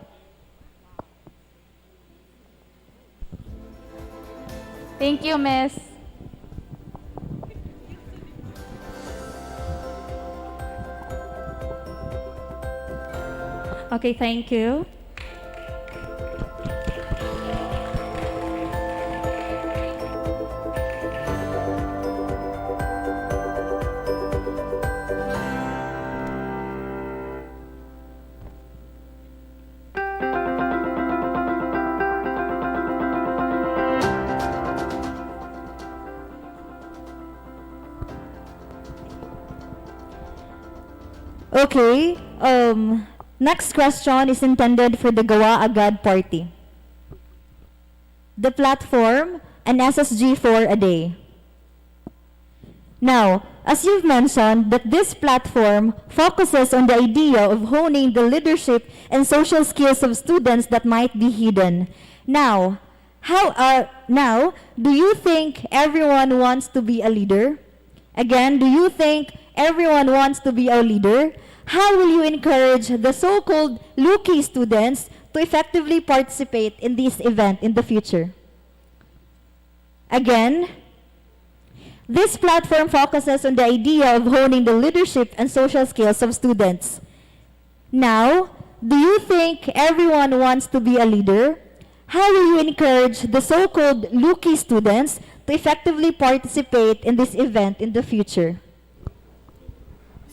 Thank you, Miss. Okay, thank you. Okay, next question is intended for the Gawa Agad Party. The platform, an SSG for a day. Now, as you've mentioned, that this platform focuses on the idea of honing the leadership and social skills of students that might be hidden. Now, do you think everyone wants to be a leader? Again, do you think everyone wants to be a leader? How will you encourage the so-called Lucky students to effectively participate in this event in the future? Again, this platform focuses on the idea of honing the leadership and social skills of students. Now, do you think everyone wants to be a leader? How will you encourage the so-called Lucky students to effectively participate in this event in the future?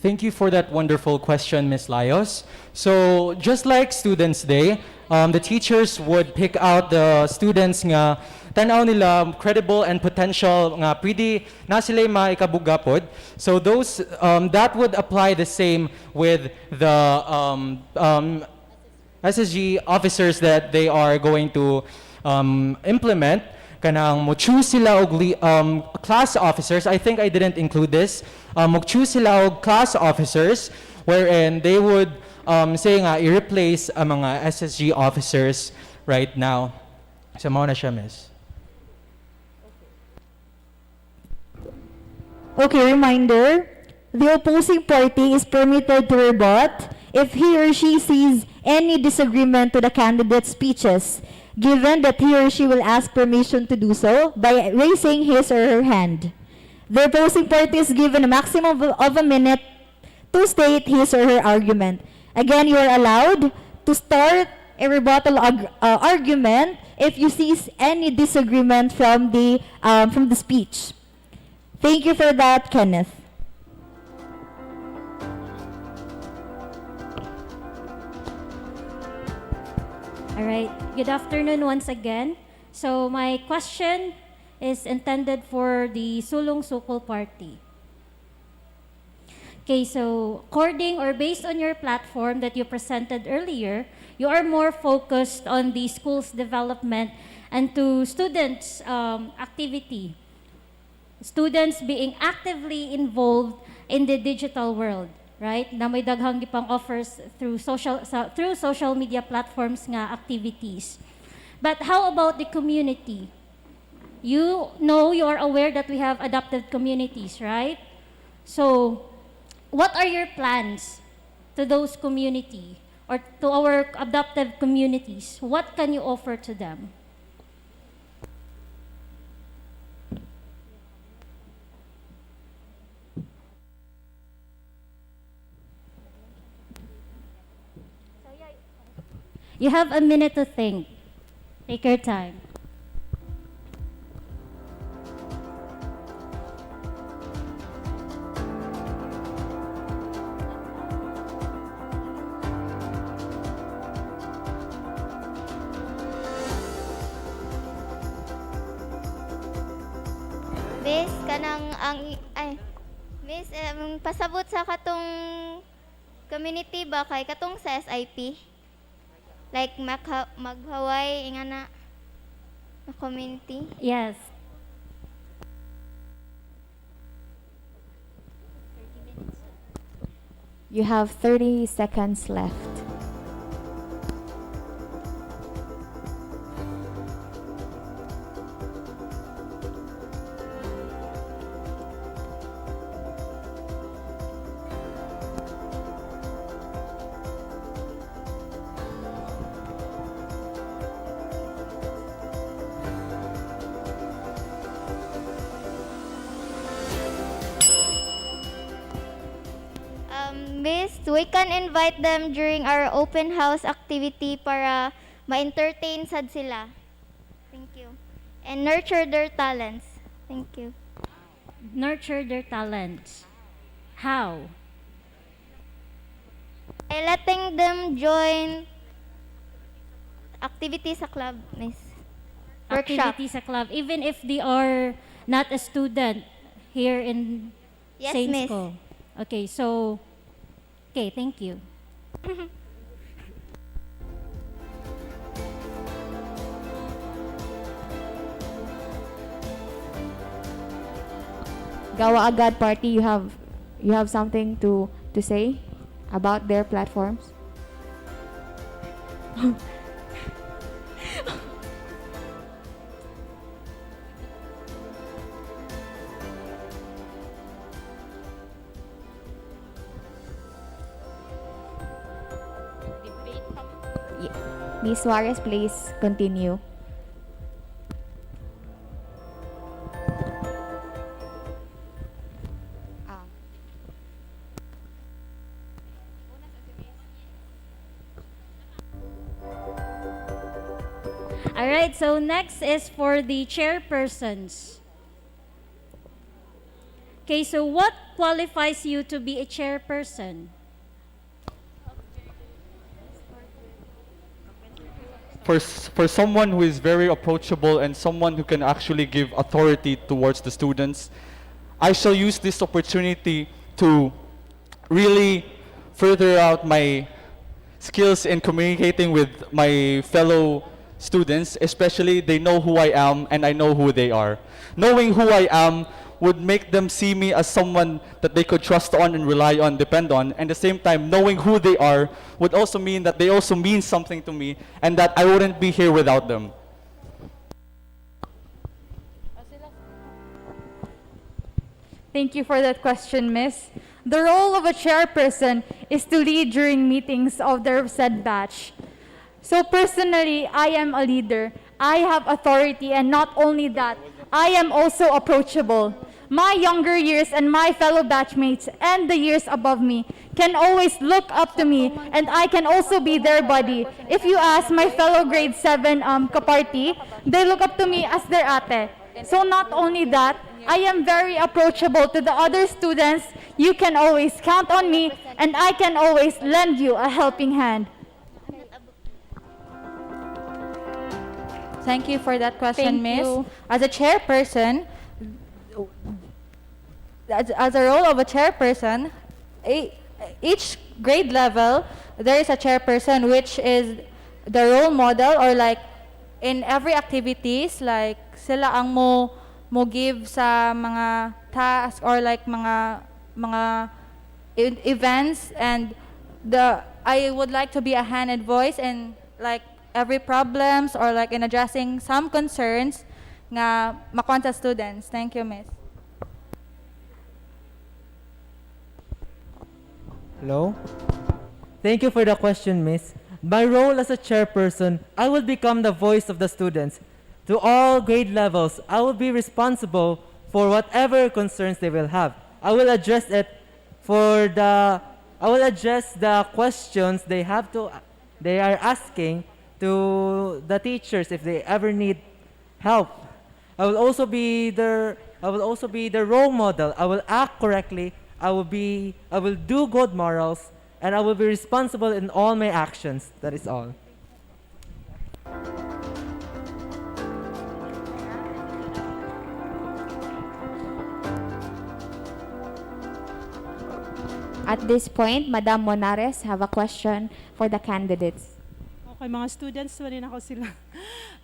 Thank you for that wonderful question, Ms. Laios. So, just like Students' Day, the teachers would pick out the students nga tanaw nila credible and potential nga pwede na sila maikabugapod. So those that would apply the same with the SSG officers that they are going to implement. Kanang mo-choose sila og class officers. I think I didn't include this. Mo-choose sila og class officers wherein they would say nga i-replace ang mga SSG officers right now. So mao na siya, miss. Okay, reminder, The opposing party is permitted to rebut if he or she sees any disagreement to the candidate's speeches, given that he or she will ask permission to do so by raising his or her hand. The opposing party is given a maximum of a minute to state his or her argument. Again, you are allowed to start a rebuttal argument if you see any disagreement from the speech. Thank you for that, Kenneth. All right. Good afternoon once again. So my question is intended for the Sulong Sukol Party. Okay, so according or based on your platform that you presented earlier, you are more focused on the school's development and to students' activity. Students being actively involved in the digital world, right? Na may daghang gipang offers through social media platforms nga activities. But how about the community? You know, you are aware that we have adapted communities, right? So, what are your plans to those community or to our adaptive communities? What can you offer to them? You have a minute to think. Take your time. Miss, Miss, pasabot sa katong community ba kay katong sa SIP? Like maghaway nga na community? Yes. You have 30 seconds left. Miss, we can invite them during our open house activity para ma-entertain sad sila. Thank you. And nurture their talents. Thank you. Nurture their talents. How? By letting them join activities sa club, Miss. Workshop. Activities sa club, even if they are not a student here in Yes, Saint Miss. School. Okay, so, okay, thank you. Gawa Agad Party, you have something to say about their platforms? Ms. Suarez, please continue. All right, so next is for the chairpersons. Okay, so what qualifies you to be a chairperson? For someone who is very approachable and someone who can actually give authority towards the students, I shall use this opportunity to really further out my skills in communicating with my fellow students, especially they know who I am and I know who they are. Knowing who I am would make them see me as someone that they could trust on and rely on, depend on, and at the same time, knowing who they are would also mean that they also mean something to me and that I wouldn't be here without them. Thank you for that question, Miss. The role of a chairperson is to lead during meetings of their said batch. So personally, I am a leader. I have authority, and not only that, I am also approachable. My younger years and my fellow batchmates and the years above me can always look up to me, and I can also be their buddy. If you ask my fellow grade 7 kaparty, they look up to me as their ate. So not only that, I am very approachable to the other students. You can always count on me, and I can always lend you a helping hand. Thank you for that question, Thank Miss. you. As a chairperson, as a role of a chairperson, each grade level, there is a chairperson which is the role model, or like in every activities, like sila ang mo give sa mga tasks, or like mga events, and I would like to be a hand and voice in like every problems, or like in addressing some concerns nga makuha sa students. Thank you, Miss. Hello? Thank you for the question, Miss. My role as a chairperson, I will become the voice of the students. To all grade levels, I will be responsible for whatever concerns they will have. I will address the questions they are asking to the teachers if they ever need help. I will also be their role model. I will act correctly. I will do good morals, and I will be responsible in all my actions. That is all. At this point, Madam Monares have a question for the candidates. Okay, mga students, rin ako sila.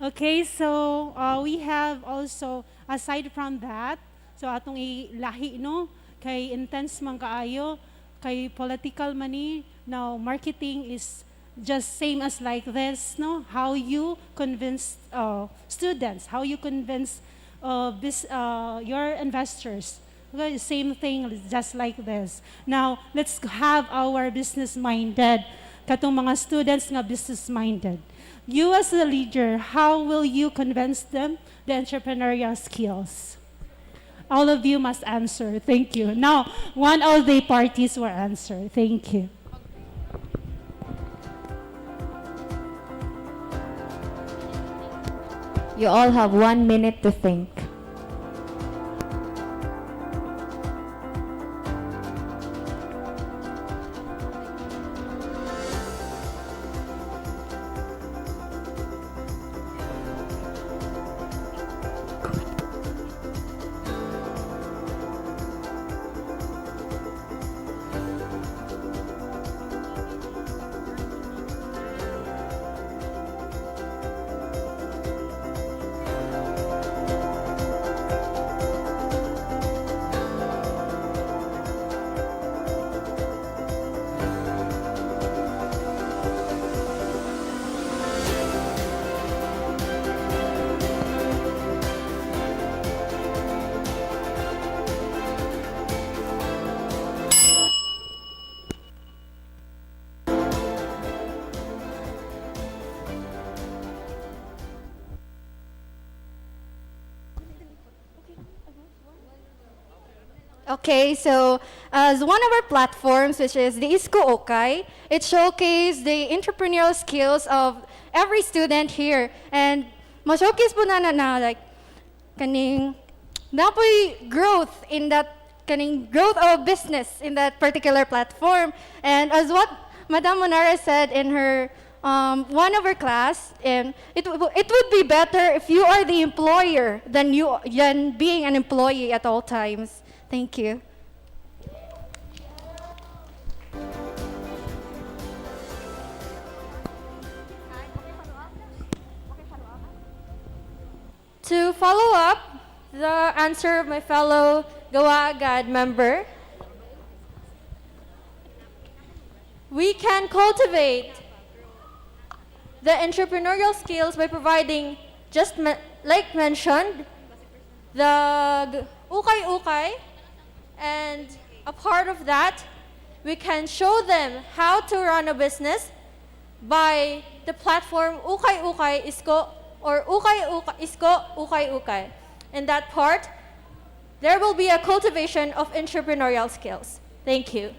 Okay, so we have also, aside from that, so atong ilahi, no, kay intense man kaayo, kay political money, now marketing is just same as like this, no, how you convince students, how you convince your investors. Okay, same thing, just like this. Now, let's have our business-minded, katong mga students nga business-minded. You as a leader, how will you convince them the entrepreneurial skills? All of you must answer. Thank you. Now, one of the parties will answer. Thank you. You all have 1 minute to think. Okay, so as one of our platforms, which is the Isko Okay, it showcased the entrepreneurial skills of every student here. And ma-showcase po na like, kaning, napoy growth in that, kaning growth of business in that particular platform. And as what Madam Monara said in her, one of her class, it would be better if you are the employer than being an employee at all times. Thank you. To follow up the answer of my fellow Gawa Agad member, we can cultivate the entrepreneurial skills by providing, just like mentioned, the ukay-ukay and A part of that, we can show them how to run a business by the platform Ukay Ukay Isko or Ukay Ukay Isko Ukay Ukay. In that part, there will be a cultivation of entrepreneurial skills. Thank you.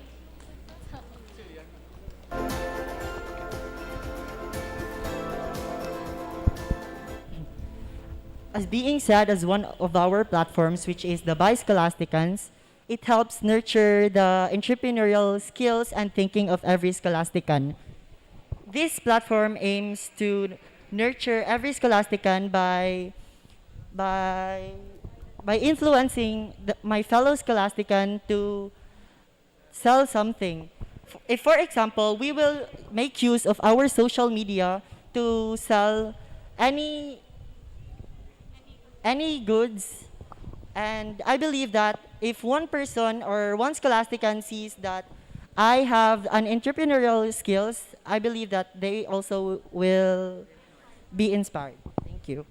As being said as one of our platforms, which is the Bischolasticans, it helps nurture the entrepreneurial skills and thinking of every Scholastican. This platform aims to nurture every Scholastican by influencing my fellow Scholastican to sell something. If, for example, we will make use of our social media to sell any goods, and I believe that if one person or one Scholastican sees that I have an entrepreneurial skills, I believe that they also will be inspired. Thank you.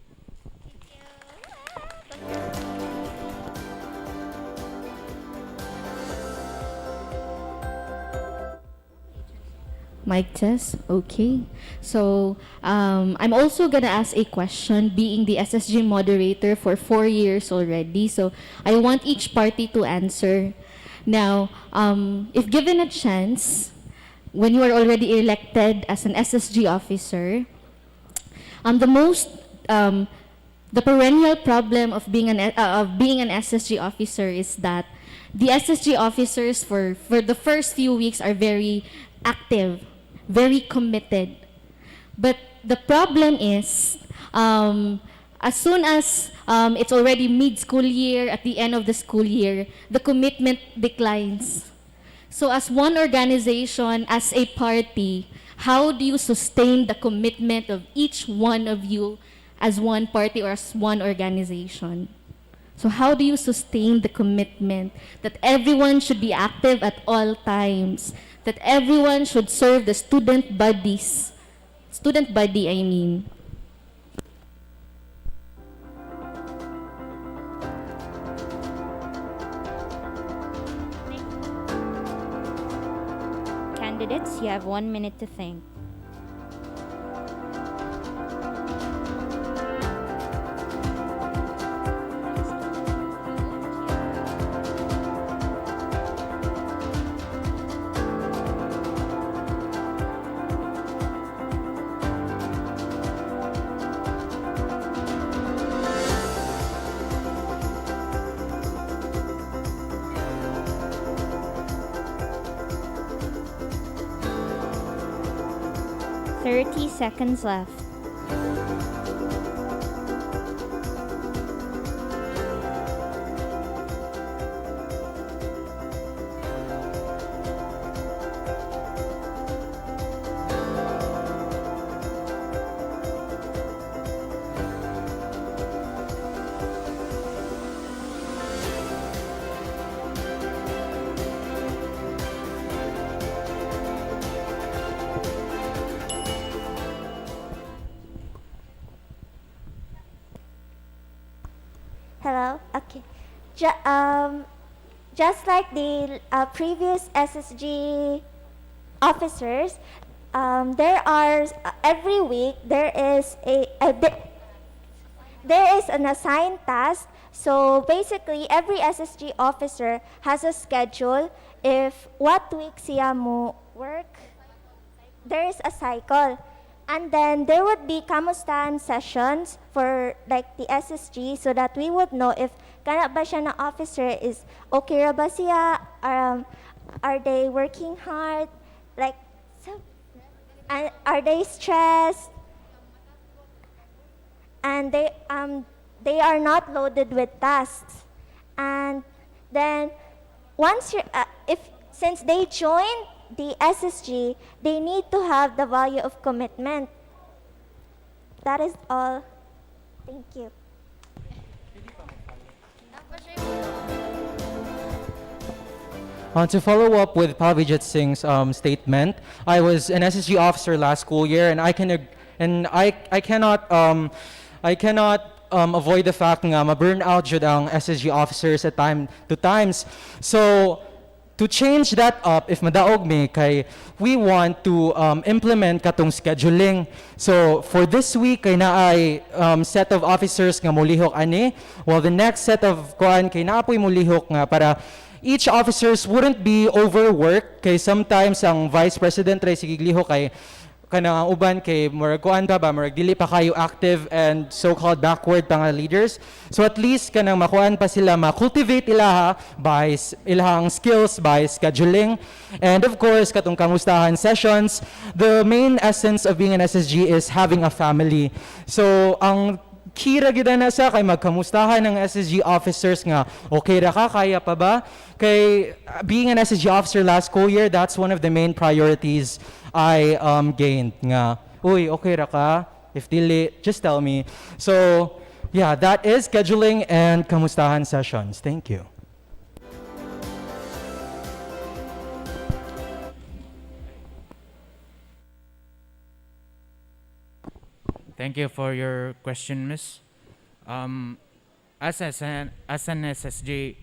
Mic test, okay. So, I'm also gonna ask a question being the SSG moderator for 4 years already. So, I want each party to answer. Now, if given a chance, when you are already elected as an SSG officer, the perennial problem of being an SSG officer is that the SSG officers for the first few weeks are very active, very committed. But the problem is, as soon as it's already mid-school year, at the end of the school year, the commitment declines. So as one organization, as a party, how do you sustain the commitment of each one of you as one party or as one organization? So how do you sustain the commitment that everyone should be active at all times, that everyone should serve the student body, I mean. Candidates, you have 1 minute to think. Seconds left. Hello. Okay. Just like the previous SSG officers, there are every week there is an assigned task. So basically, every SSG officer has a schedule. If what week siya mo work, there is a cycle. And then there would be kamustahan sessions for like the SSG so that we would know if kana ba siya na officer is okay ra ba siya, are they working hard, like, and are they stressed, and they are not loaded with tasks. And then once you since they join the SSG, they need to have the value of commitment. That is all. Thank you. To follow up with Pavijit Singh's statement, I was an SSG officer last school year, and I cannot avoid the fact nga ma-burnout jud ang SSG officers at time to times. So to change that up, if madaog me, kay we want to implement katong scheduling. So for this week, kay naay set of officers nga mulihok ani, while the next set of kuan kay naapoy mulihok nga para each officers wouldn't be overworked, kay sometimes ang vice president ray sigiglihok kay kanang ang uban kay murag kuan ba murag dili pa kayo active and so-called backward pa nga leaders. So at least kanang makuan pa sila ma-cultivate ilaha by ilahang skills by scheduling. And of course, katong kamustahan sessions, the main essence of being an SSG is having a family. So ang kira gid na sa kay magkamustahan ng SSG officers nga okay ra ka, kaya pa ba? Kay being an SSG officer last school year, that's one of the main priorities I gained nga. Uy, okay ra ka? If dili, just tell me. So, yeah, that is scheduling and kamustahan sessions. Thank you. Thank you for your question, Miss. As an SSG,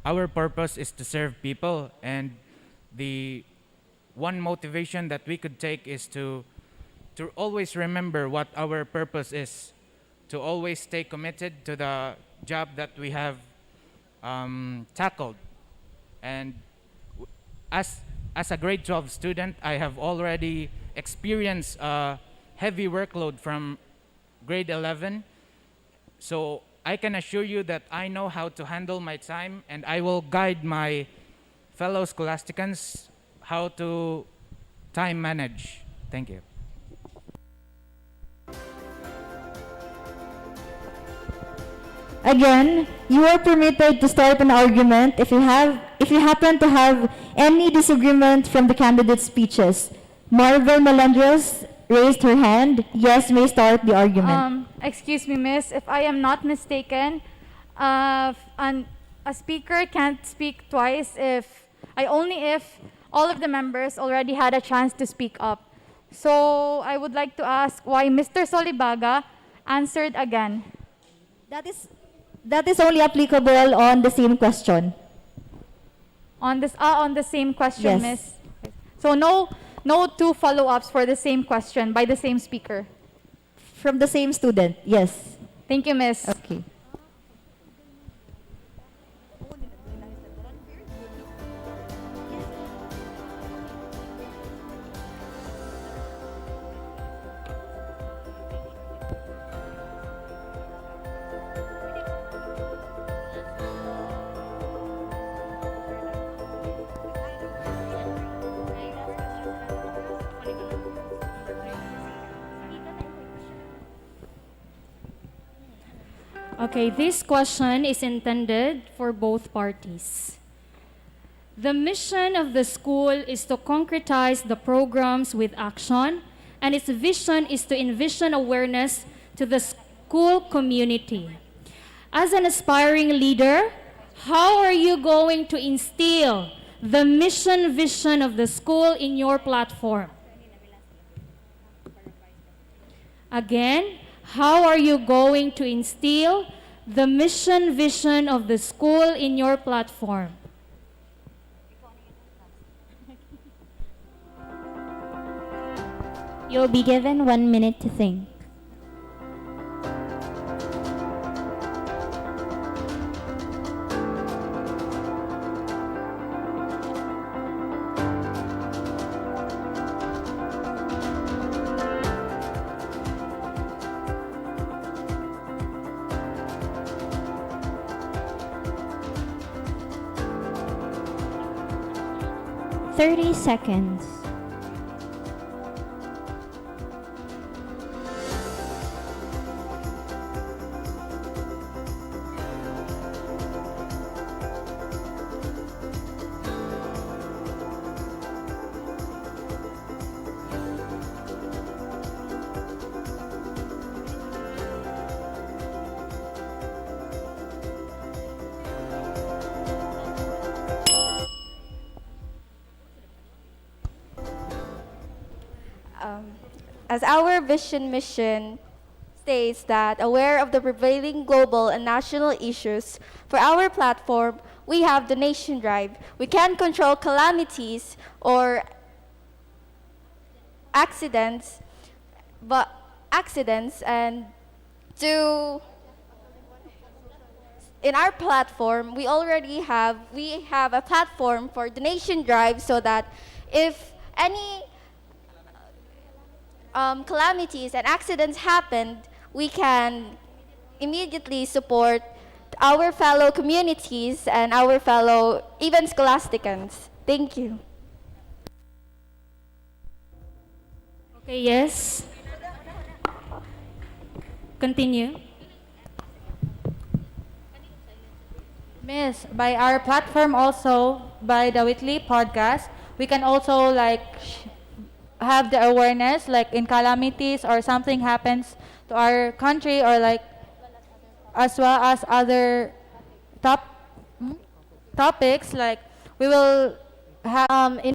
our purpose is to serve people, and the one motivation that we could take is to always remember what our purpose is, to always stay committed to the job that we have tackled. And as a grade 12 student, I have already experienced a heavy workload from grade 11. So I can assure you that I know how to handle my time, and I will guide my fellow scholasticans how to time manage. Thank you. Again, you are permitted to start an argument if you happen to have any disagreement from the candidates' speeches. Marvel Melendres raised her hand. Yes, may start the argument. Excuse me, miss. If I am not mistaken, a speaker can't speak twice if all of the members already had a chance to speak up. So I would like to ask why Mr. Solibaga answered again. That is only applicable on the same question. On the same question, Yes. miss. So no two follow-ups for the same question by the same speaker. From the same student, yes. Thank you, miss. Okay. Okay, this question is intended for both parties. The mission of the school is to concretize the programs with action, and its vision is to envision awareness to the school community. As an aspiring leader, how are you going to instill the mission vision of the school in your platform? Again, how are you going to instill the mission vision of the school in your platform? You'll be given 1 minute to think. Thirty seconds. As our vision mission states that aware of the prevailing global and national issues, for our platform, we have Donation Drive. We can't control calamities or accidents, and in our platform, we have a platform for donation drive so that if any calamities and accidents happened, we can immediately support our fellow communities and our fellow even scholasticans. Thank you. Okay, yes. Continue. Miss, by our platform also, by the weekly podcast, we can also like have the awareness like in calamities or something happens to our country or like as well as other topics like we will have In